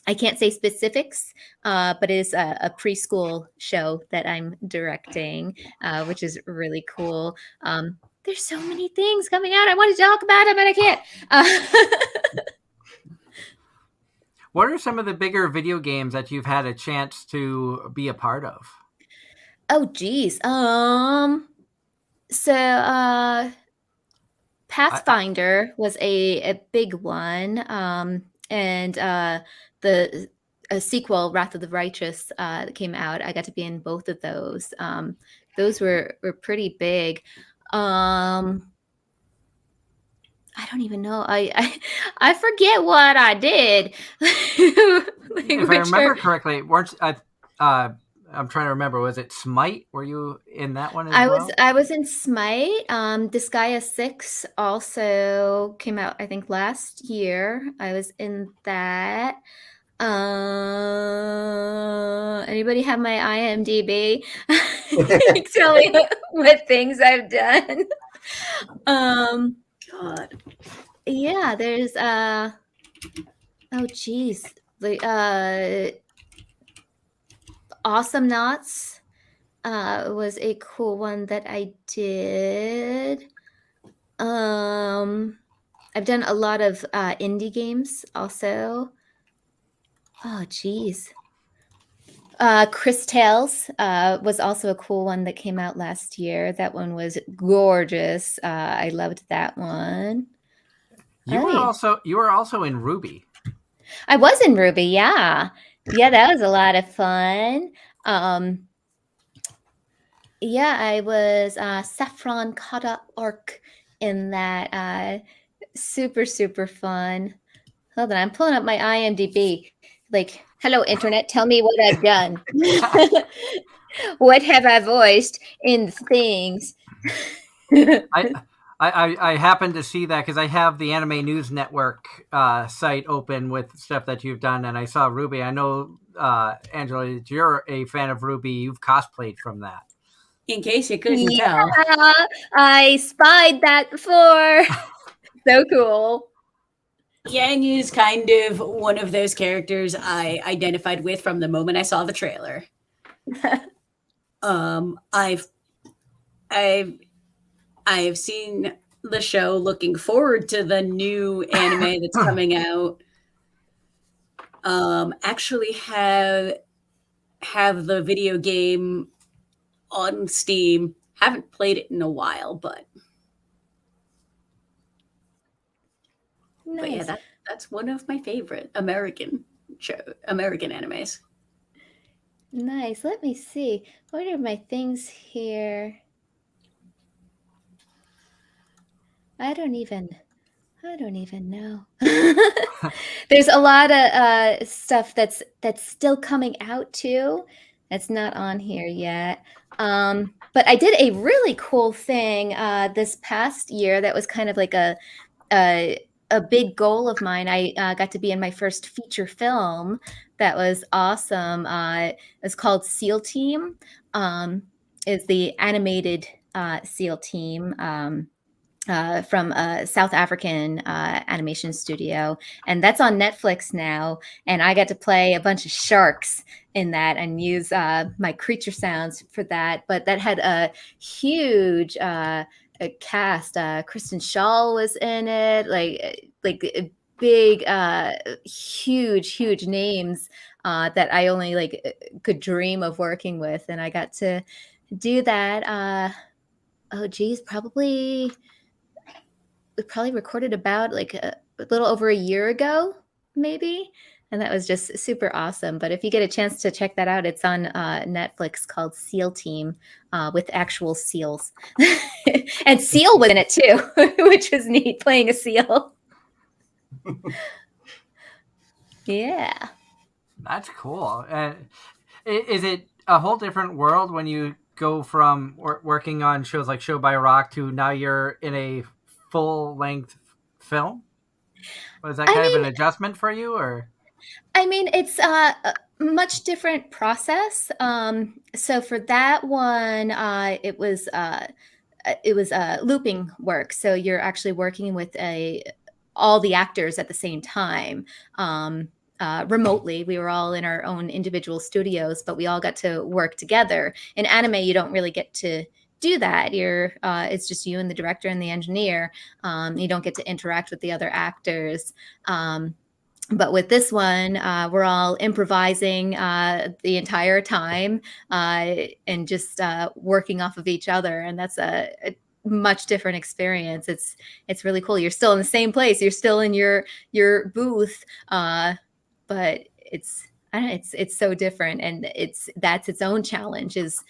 I can't say specifics, but it is a preschool show that I'm directing, which is really cool. There's so many things coming out. I want to talk about them, but I can't. What are some of the bigger video games that you've had a chance to be a part of? Oh, geez. So Pathfinder was a big one, and the a sequel, Wrath of the Righteous, that came out. I got to be in both of those. Those were pretty big. I don't even know. I forget what I did. If I remember correctly, weren't I'm trying to remember. Was it Smite? Were you in that one as well? I was in Smite. Disgaea 6 also came out, I think, last year. I was in that. Anybody have my IMDb? Tell me what things I've done. God. Yeah, there's oh geez. The Awesome Knots was a cool one that I did. I've done a lot of indie games also. Oh geez. Chris Tales was also a cool one that came out last year. That one was gorgeous. I loved that one. You were also in Ruby. I was in Ruby, yeah. Yeah, that was a lot of fun. Yeah, I was Saffron Kata Orc in that. Super, super fun. Hold on, I'm pulling up my IMDb. Like, hello, internet, tell me what I've done. What have I voiced in things? I happened to see that because I have the Anime News Network site open with stuff that you've done, and I saw Ruby. I know, Angela, you're a fan of Ruby. You've cosplayed from that. In case you couldn't tell. I spied that before. So cool. Yang is kind of one of those characters I identified with from the moment I saw the trailer. I've seen the show, looking forward to the new anime that's coming out. Actually have the video game on Steam. Haven't played it in a while, but Nice. But yeah, that's one of my favorite American animes. Nice. Let me see. What are my things here? I don't even know. There's a lot of stuff that's still coming out too. That's not on here yet. But I did a really cool thing this past year that was kind of like a big goal of mine. I got to be in my first feature film. That was awesome. It's called SEAL Team. It's the animated SEAL Team. From a South African animation studio, and that's on Netflix now. And I got to play a bunch of sharks in that and use my creature sounds for that. But that had a huge cast. Kristen Shaw was in it, like big, huge names that I only could dream of working with, and I got to do that. Oh geez, we probably recorded about a little over a year ago, maybe. And that was just super awesome. But if you get a chance to check that out, it's on Netflix, called SEAL Team, with actual seals. And Seal was in it too, which was neat, playing a seal. Yeah. That's cool. Is it a whole different world when you go from working on shows like Show by Rock to now you're in a full-length film? Was that kind of an adjustment for you, or? I mean, it's a much different process. So for that one, it was looping work. So you're actually working with all the actors at the same time. Remotely. We were all in our own individual studios, but we all got to work together. In anime, you don't really get to do that. It's just you and the director and the engineer. You don't get to interact with the other actors. But with this one, we're all improvising the entire time and just working off of each other. And that's much different experience. It's really cool. You're still in the same place. You're still in your booth, but it's I don't know, it's so different, and that's its own challenge is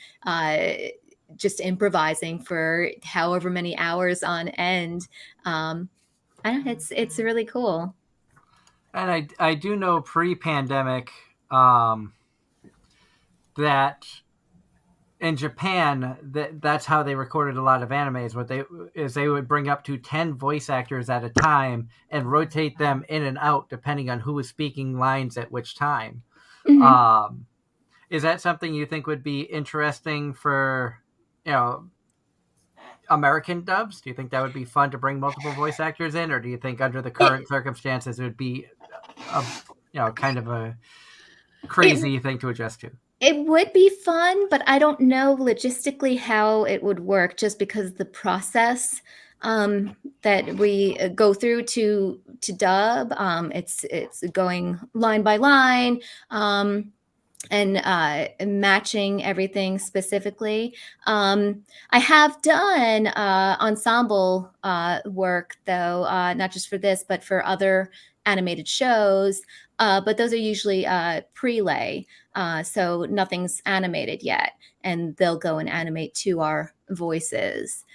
just improvising for however many hours on end. I don't know, it's really cool. And I do know pre-pandemic that in Japan that's how they recorded a lot of animes. What they would bring up to 10 voice actors at a time and rotate them in and out depending on who was speaking lines at which time. Mhm. Is that something you think would be interesting for, American dubs? Do you think that would be fun to bring multiple voice actors in, or do you think under the It current circumstances it would be a kind of a it crazy thing to adjust to? It would be fun, but I don't know logistically how it would work just because the process that we go through to dub, it's going line by line, and matching everything specifically. I have done ensemble work though, not just for this, but for other animated shows. But those are usually prelay, so nothing's animated yet, and they'll go and animate to our voices.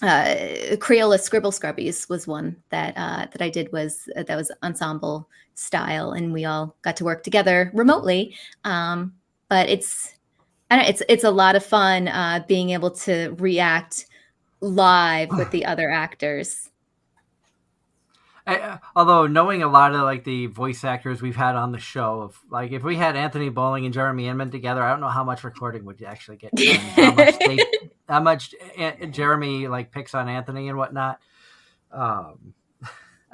Crayola Scribble Scrubbies was one that I did that was ensemble style, and we all got to work together remotely. But it's a lot of fun being able to react live with the other actors. Although knowing a lot of like the voice actors we've had on the show, like if we had Anthony Bowling and Jeremy Inman together, I don't know how much recording would actually get done. How much Jeremy like picks on Anthony and whatnot. I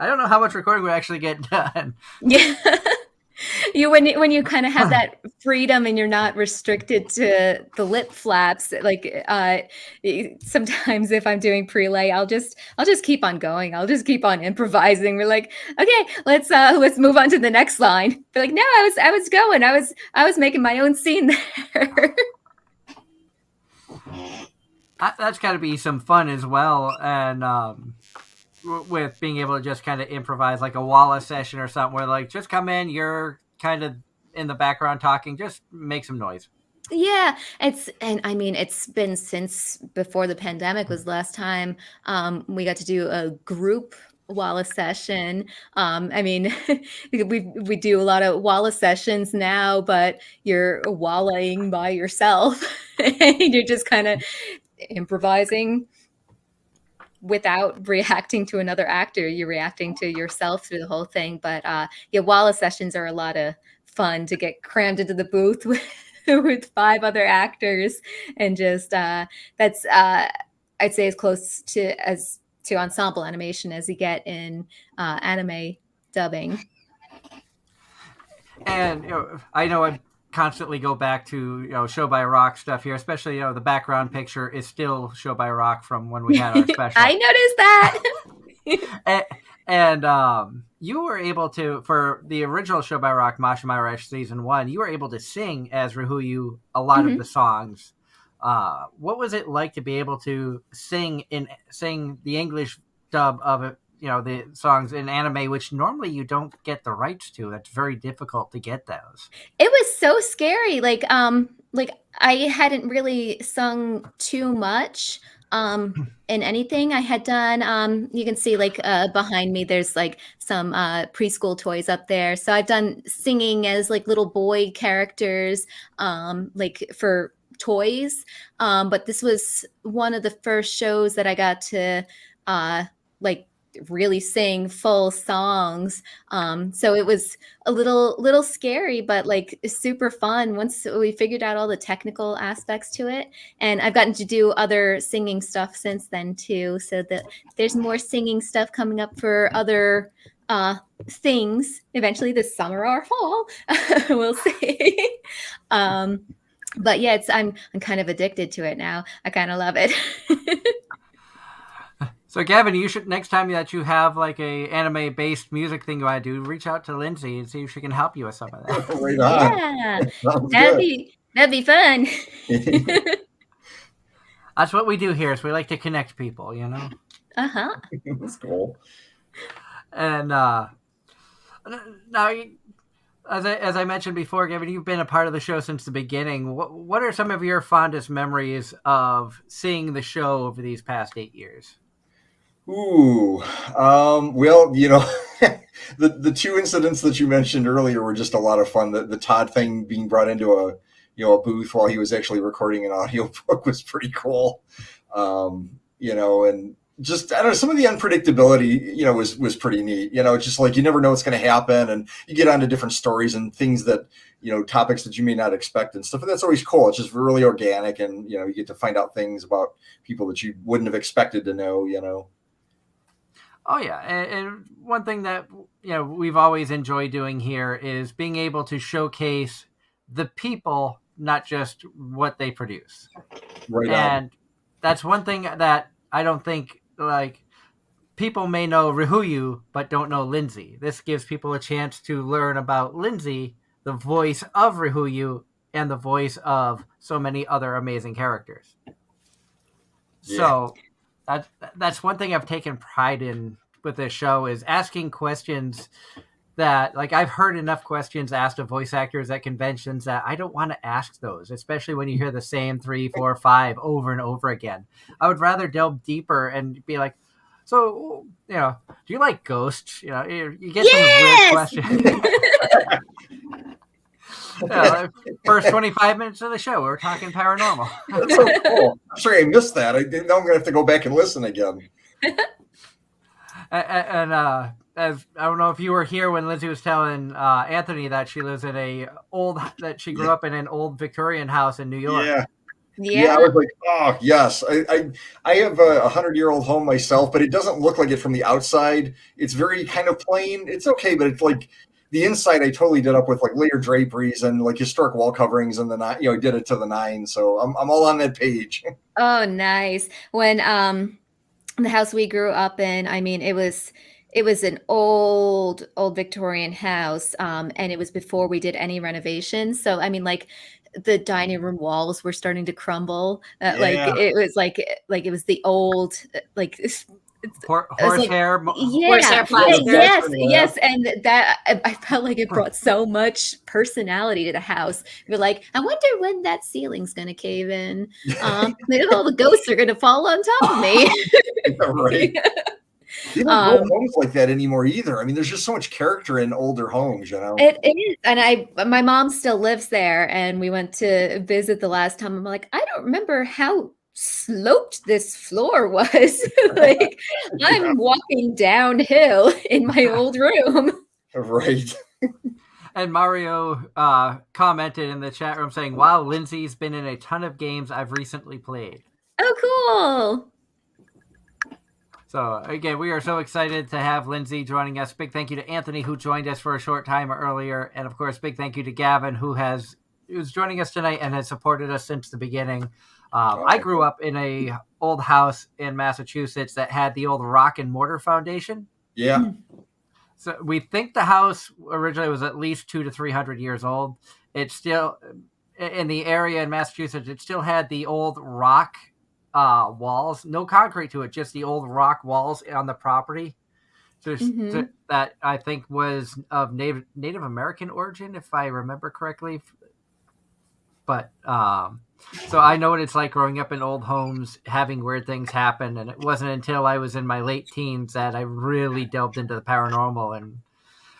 don't know how much recording would actually get done. Yeah. When you kind of have that freedom and you're not restricted to the lip flaps, like sometimes if I'm doing prelay, I'll just keep on going. I'll just keep on improvising. We're like, okay, let's move on to the next line. But like, no, I was going. I was making my own scene there. That's got to be some fun as well, and with being able to just kind of improvise like a Wallace session or something where like just come in, you're kind of in the background talking, just make some noise. Yeah, I mean, it's been since before the pandemic was the last time we got to do a group Wallace session. I mean, we do a lot of Wallace sessions now, but you're walling by yourself and you're just kind of improvising without reacting to another actor. You're reacting to yourself through the whole thing. But yeah, Wallace sessions are a lot of fun to get crammed into the booth with 5 other actors, and just that's I'd say as close to ensemble animation as you get in anime dubbing. And I know I constantly go back to Show by Rock stuff here, especially the background picture is still Show by Rock from when we had our special. I noticed that. and you were able to, for the original Show by Rock Mashima Rush season 1, you were able to sing as Ryuyu a lot of the songs. What was it like to be able to sing the English dub of it? The songs in anime, which normally you don't get the rights to. That's very difficult to get those. It was so scary. Like I hadn't really sung too much in anything I had done. You can see like behind me there's like some preschool toys up there. So I've done singing as like little boy characters like for toys. But this was one of the first shows that I got to like really sing full songs. So it was a little scary, but like super fun once we figured out all the technical aspects to it. And I've gotten to do other singing stuff since then too. So that there's more singing stuff coming up for other things eventually this summer or fall. We'll see. But yeah, I'm kind of addicted to it now. I kind of love it. So Gavin, you should, next time that you have like a anime based music thing you want to do, reach out to Lindsay and see if she can help you with some of that. Right on. Yeah, Sounds that'd good. be fun. That's what we do here. Is we like to connect people, you know. Uh-huh. That's cool. And now, as I mentioned before, Gavin, you've been a part of the show since the beginning. What are some of your fondest memories of seeing the show over these past 8 years? Ooh, well, the two incidents that you mentioned earlier were just a lot of fun. The Todd thing being brought into a booth while he was actually recording an audiobook was pretty cool. And just I don't know, some of the unpredictability, was pretty neat. It's just like you never know what's going to happen, and you get onto different stories and things that topics that you may not expect and stuff. And that's always cool. It's just really organic, and you get to find out things about people that you wouldn't have expected to know. Oh yeah, and one thing that we've always enjoyed doing here is being able to showcase the people, not just what they produce. Right on. And that's one thing that I don't think, like, people may know Ryuyu but don't know Lindsay. This gives people a chance to learn about Lindsay, the voice of Ryuyu, and the voice of so many other amazing characters. Yeah. So that's one thing I've taken pride in with this show, is asking questions that, like, I've heard enough questions asked of voice actors at conventions that I don't want to ask those, especially when you hear the same 3, 4, 5 over and over again. I would rather delve deeper and be like, so, do you like ghosts? You get some weird questions. First 25 minutes of the show, we're talking paranormal. That's so cool. I'm sorry I missed that. Now I'm going to have to go back and listen again. And as I don't know if you were here when Lindsay was telling Anthony that she lives in that she grew up in an old Victorian house in New York. Yeah, I was like, oh yes, I have a 100-year-old home myself, but it doesn't look like it from the outside. It's very kind of plain. It's okay, but it's like the inside I totally did up with like layered draperies and like historic wall coverings, and then I did it to the nine. So I'm all on that page. Oh, nice. When the house we grew up in, I mean, it was an old Victorian house, and it was before we did any renovations. So I mean, like, the dining room walls were starting to crumble. Like it was like it was the old, like, horsehair. Horsehair plastic. Yes, and that I felt like it brought so much personality to the house. You're like, I wonder when that ceiling's gonna cave in. Maybe all the ghosts are gonna fall on top of me. Right. They don't build homes like that anymore either. I mean, there's just so much character in older homes, It is, and my mom still lives there, and we went to visit the last time. I'm like, I don't remember how sloped this floor was. Like, I'm walking downhill in my old room. Right. And Mario commented in the chat room saying, wow, Lindsay's been in a ton of games I've recently played. Oh, cool. So, again, we are so excited to have Lindsay joining us. Big thank you to Anthony, who joined us for a short time earlier. And, of course, big thank you to Gavin, who's joining us tonight and has supported us since the beginning. I grew up in a old house in Massachusetts that had the old rock and mortar foundation. Yeah. So we think the house originally was at least 200 to 300 years old. It's still, in the area in Massachusetts, it still had the old rock walls, no concrete to it, just the old rock walls on the property. So that I think was of Native American origin, if I remember correctly. But so I know what it's like growing up in old homes, having weird things happen. And it wasn't until I was in my late teens that I really delved into the paranormal. And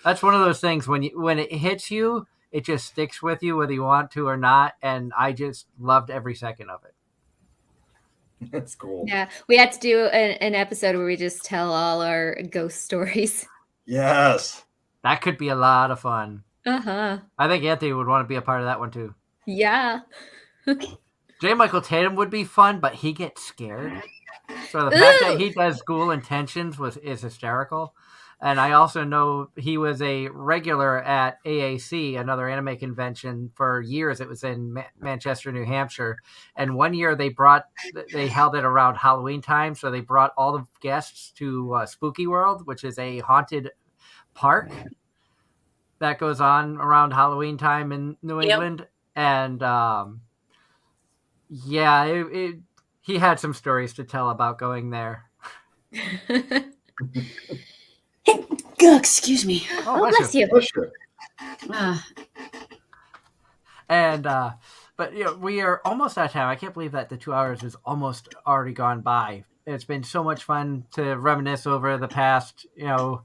that's one of those things when it hits you, it just sticks with you whether you want to or not. And I just loved every second of it. That's cool. Yeah, we had to do an episode where we just tell all our ghost stories. Yes. That could be a lot of fun. Uh-huh. I think Anthony would want to be a part of that one too. Yeah. J. Michael Tatum would be fun, but he gets scared. So the fact that he does Ghoul Intentions is hysterical. And I also know he was a regular at AAC, another anime convention, for years. It was in Manchester, New Hampshire. And one year they held it around Halloween time. So they brought all the guests to Spooky World, which is a haunted park that goes on around Halloween time in New England. And he had some stories to tell about going there. Excuse me. Oh, Oh, bless you. Oh, sure. Uh, And but we are almost out of time. I can't believe that the 2 hours is almost already gone by. It's been so much fun to reminisce over the past 8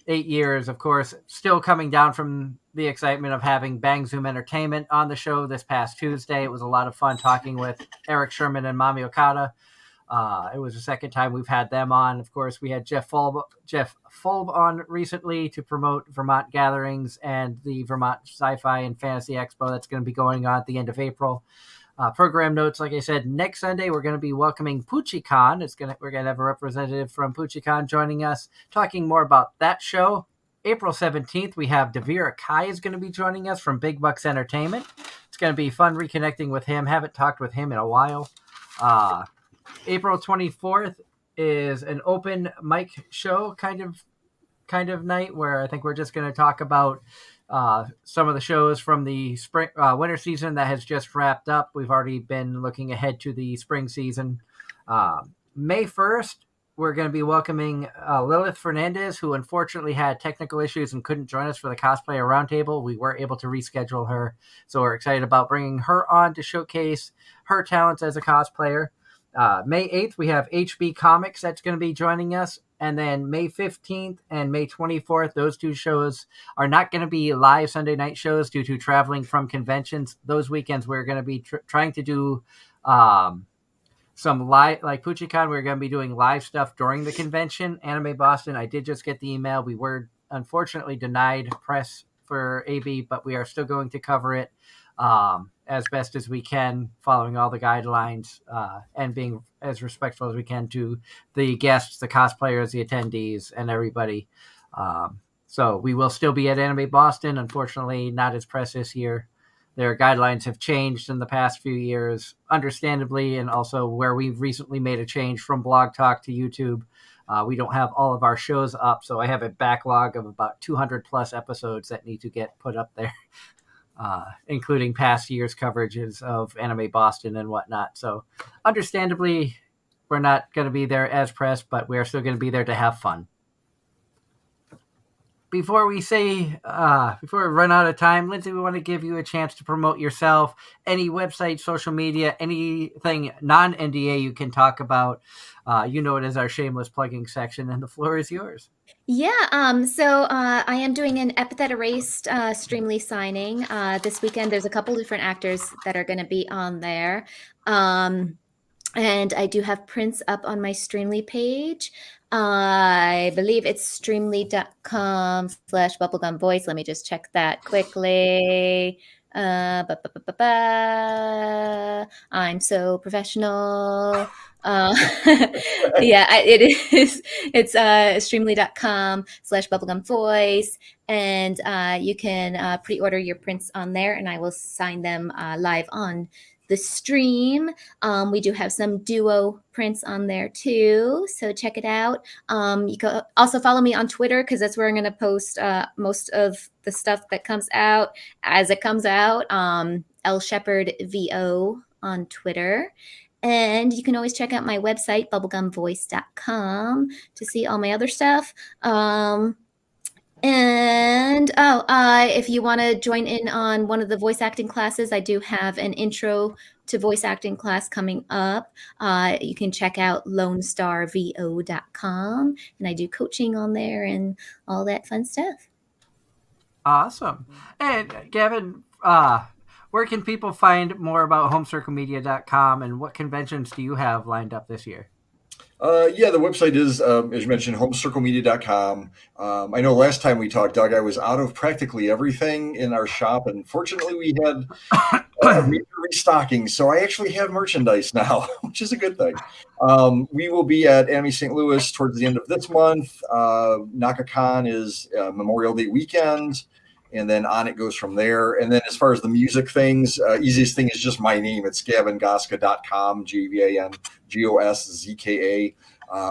years. Of course, still coming down from the excitement of having Bang Zoom Entertainment on the show this past Tuesday. It was a lot of fun talking with Eric Sherman and Mami Okada. It was the second time we've had them on. Of course, we had Jeff Fulb on recently to promote Vermont Gatherings and the Vermont Sci-Fi and Fantasy Expo that's going to be going on at the end of April. Program notes, like I said, next Sunday we're going to be welcoming PucciCon. We're going to have a representative from PucciCon joining us, talking more about that show. April 17th, we have Devira Kai is going to be joining us from Big Bucks Entertainment. It's going to be fun reconnecting with him. Haven't talked with him in a while. April 24th is an open mic show kind of night where I think we're just going to talk about some of the shows from the winter season that has just wrapped up. We've already been looking ahead to the spring season. May 1st, we're going to be welcoming Lilith Fernandez, who unfortunately had technical issues and couldn't join us for the Cosplayer Roundtable. We were able to reschedule her, so we're excited about bringing her on to showcase her talents as a cosplayer. May 8th, we have HB Comics that's going to be joining us. And then May 15th and May 24th, those two shows are not going to be live Sunday night shows due to traveling from conventions. Those weekends, we're going to be trying to do some live, like PucciCon, we're going to be doing live stuff during the convention. Anime Boston, I did just get the email. We were unfortunately denied press for AB, but we are still going to cover it as best as we can, following all the guidelines and being as respectful as we can to the guests, the cosplayers, the attendees, and everybody. So we will still be at Anime Boston. Unfortunately, not as press this year. Their guidelines have changed in the past few years, understandably, and also where we've recently made a change from Blog Talk to YouTube. We don't have all of our shows up, so I have a backlog of about 200 plus episodes that need to get put up there. Including past years' coverages of Anime Boston and whatnot. So understandably, we're not going to be there as press, but we are still going to be there to have fun. Before we run out of time, Lindsay, we want to give you a chance to promote yourself, any website, social media, anything non-NDA you can talk about. It as our shameless plugging section, and the floor is yours. Yeah, so I am doing an Epithet Erased Streamly signing this weekend. There's a couple different actors that are going to be on there. And I do have prints up on my Streamly page. I believe it's streamly.com/bubblegumvoice. Let me just check that quickly. I'm so professional. It is. It's streamly.com/bubblegumvoice, and you can pre-order your prints on there, and I will sign them live on the stream. We do have some duo prints on there too, so check it out. You can also follow me on Twitter, because that's where I'm going to post most of the stuff that comes out as it comes out. L Shepherd VO on Twitter. And you can always check out my website, bubblegumvoice.com, to see all my other stuff. If you want to join in on one of the voice acting classes, I do have an intro to voice acting class coming up. You can check out lonestarvo.com, and I do coaching on there and all that fun stuff. Awesome. And Gavin, where can people find more about homecirclemedia.com, and what conventions do you have lined up this year? The website is, as you mentioned, homecirclemedia.com. I know last time we talked, Doug, I was out of practically everything in our shop, and fortunately we had major restocking, so I actually have merchandise now, which is a good thing. We will be at Anime St. Louis towards the end of this month. NakaCon is Memorial Day weekend, and then on it goes from there. And then as far as the music things, easiest thing is just my name. It's gavingoska.com, GAVANGOSZKA.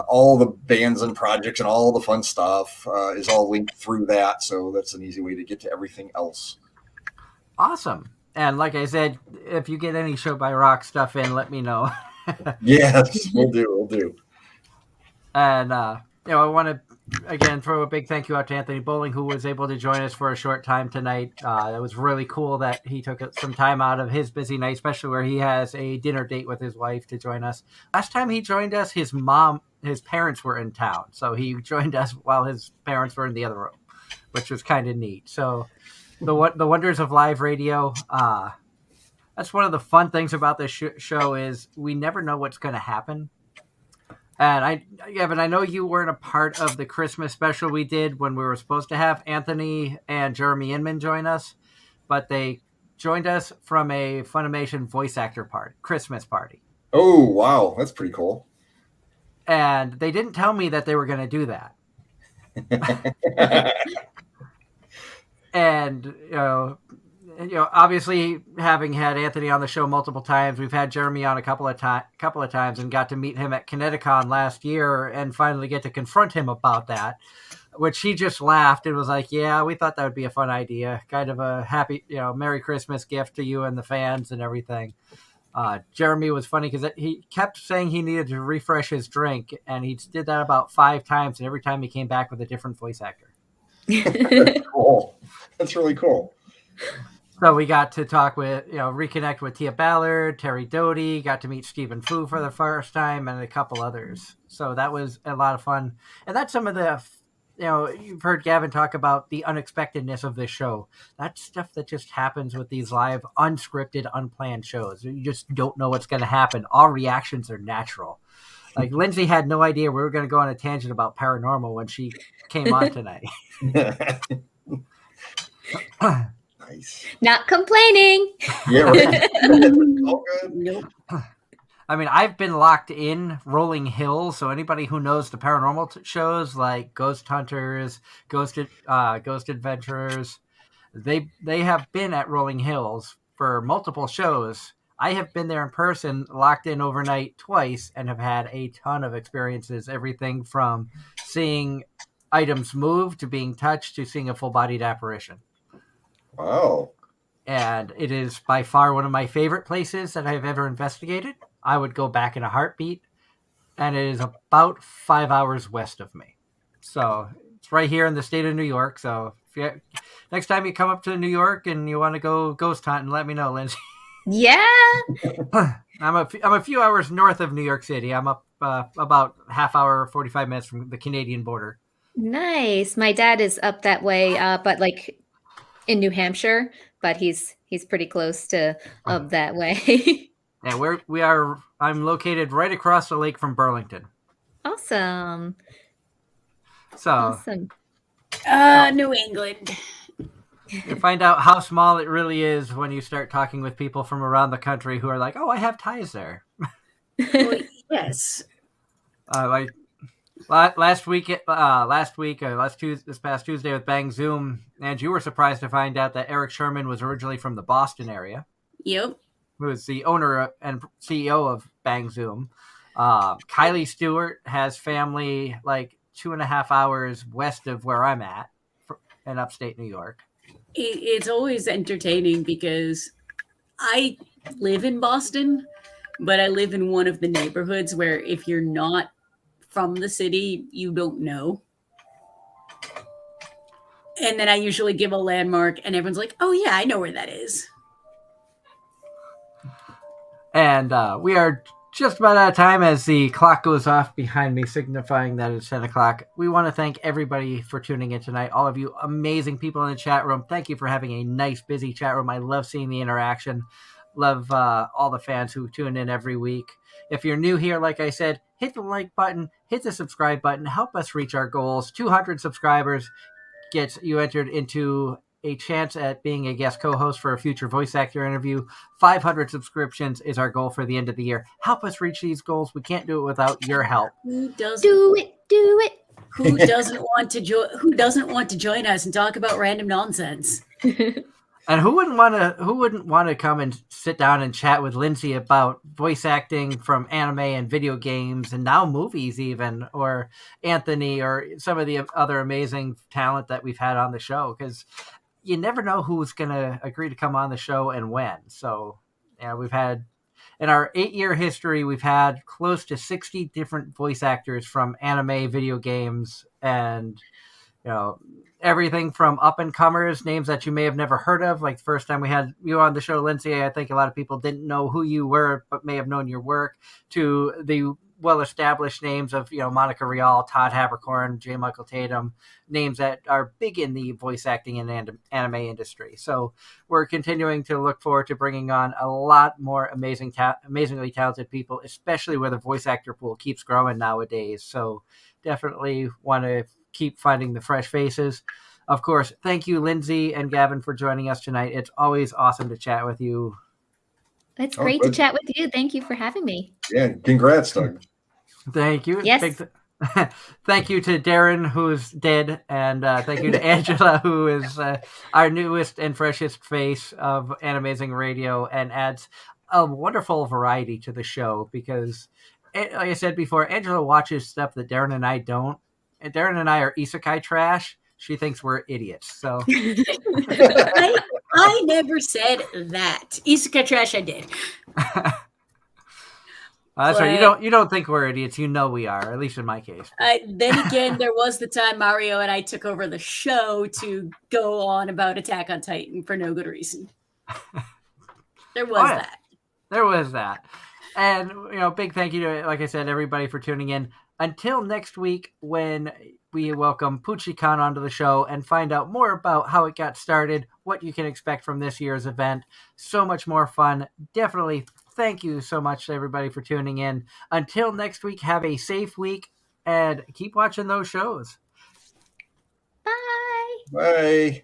All the bands and projects and all the fun stuff is all linked through that. So that's an easy way to get to everything else. Awesome. And like I said, if you get any Show by Rock stuff in, let me know. Yes, we'll do. We'll do. And I want to again throw a big thank you out to Anthony Bowling, who was able to join us for a short time tonight. It was really cool that he took some time out of his busy night, especially where he has a dinner date with his wife, to join us. Last time he joined us, his parents were in town, so he joined us while his parents were in the other room, which was kind of neat. So the wonders of live radio. That's one of the fun things about this show is we never know what's going to happen. And Evan, I know you weren't a part of the Christmas special we did when we were supposed to have Anthony and Jeremy Inman join us, but they joined us from a Funimation voice actor Christmas party. Oh, wow. That's pretty cool. And they didn't tell me that they were going to do that. And, obviously having had Anthony on the show multiple times, we've had Jeremy on a couple of times and got to meet him at Kineticon last year and finally get to confront him about that, which he just laughed and was like, yeah, we thought that would be a fun idea. Kind of a happy, Merry Christmas gift to you and the fans and everything. Jeremy was funny because he kept saying he needed to refresh his drink, and he did that about 5 times, and every time he came back with a different voice actor. That's cool. That's really cool. So we got to talk with, reconnect with Tia Ballard, Terry Doty, got to meet Stephen Fu for the first time, and a couple others. So that was a lot of fun. And that's some of the, you've heard Gavin talk about the unexpectedness of this show. That's stuff that just happens with these live, unscripted, unplanned shows. You just don't know what's going to happen. All reactions are natural. Like Lindsay had no idea we were going to go on a tangent about paranormal when she came on tonight. Nice. Not complaining. Yeah, right. All good. Nope. I mean, I've been locked in Rolling Hills, so anybody who knows the paranormal shows like Ghost Hunters, Ghost Adventurers, they have been at Rolling Hills for multiple shows. I have been there in person, locked in overnight twice, and have had a ton of experiences. Everything from seeing items move to being touched to seeing a full-bodied apparition. Wow. And it is by far one of my favorite places that I've ever investigated. I would go back in a heartbeat, and it is about 5 hours west of me. So it's right here in the state of New York. So next time you come up to New York and you want to go ghost hunting, let me know, Lindsay. Yeah. I'm a few hours north of New York City. I'm up about half hour, 45 minutes from the Canadian border. Nice. My dad is up that way, but like in New Hampshire, but he's pretty close to up that way. Yeah, we are. I'm located right across the lake from Burlington. Awesome. So Awesome. New England. you find out how small it really is when you start talking with people from around the country who are like, "Oh, I have ties there." Well, yes. Like this past Tuesday with Bang Zoom, and you were surprised to find out that Eric Sherman was originally from the Boston area. Yep. Who is the owner and CEO of Bang Zoom. Kylie Stewart has family like 2.5 hours west of where I'm at in upstate New York. It's always entertaining because I live in Boston, but I live in one of the neighborhoods where if you're not from the city, you don't know. And then I usually give a landmark and everyone's like, oh yeah, I know where that is. And we are just about out of time as the clock goes off behind me, signifying that it's 10 o'clock. We want to thank everybody for tuning in tonight. All of you amazing people in the chat room. Thank you for having a nice, busy chat room. I love seeing the interaction. Love all the fans who tune in every week. If you're new here, like I said, hit the like button, hit the subscribe button. Help us reach our goals. 200 subscribers gets you entered into a chance at being a guest co-host for a future voice actor interview. 500 subscriptions is our goal for the end of the year. Help us reach these goals. We can't do it without your help. Who doesn't Do it. Who doesn't want to join us and talk about random nonsense? And who wouldn't want to come and sit down and chat with Lindsay about voice acting from anime and video games and now movies even, or Anthony or some of the other amazing talent that we've had on the show? Because you never know who's going to agree to come on the show and when. So, yeah, we've had in our 8-year history, we've had close to 60 different voice actors from anime, video games, and everything from up and comers, names that you may have never heard of. Like the first time we had you on the show, Lindsay, I think a lot of people didn't know who you were, but may have known your work, to the well-established names of Monica Rial, Todd Habercorn, J. Michael Tatum, names that are big in the voice acting and anime industry. So we're continuing to look forward to bringing on a lot more amazingly talented people, especially where the voice actor pool keeps growing nowadays. So definitely want to keep finding the fresh faces. Of course, thank you, Lindsay and Gavin, for joining us tonight. It's always awesome to chat with you. It's great to chat with you. Thank you for having me. Yeah, congrats, Doug. Thank you. Yes. Thank you to Darren, who's dead, and thank you to Angela, who is our newest and freshest face of Anime-Zing Radio and adds a wonderful variety to the show because, like I said before, Angela watches stuff that Darren and I don't. And Darren and I are isekai trash. She thinks we're idiots. So I never said that. Isekai trash, I did. That's right. You don't think we're idiots. You know we are, at least in my case. Then again, there was the time Mario and I took over the show to go on about Attack on Titan for no good reason. There was that. There was that. And, big thank you to, like I said, everybody for tuning in. Until next week, when we welcome Pucci-Khan onto the show and find out more about how it got started, what you can expect from this year's event. So much more fun. Definitely thank you so much to everybody for tuning in. Until next week, have a safe week and keep watching those shows. Bye. Bye.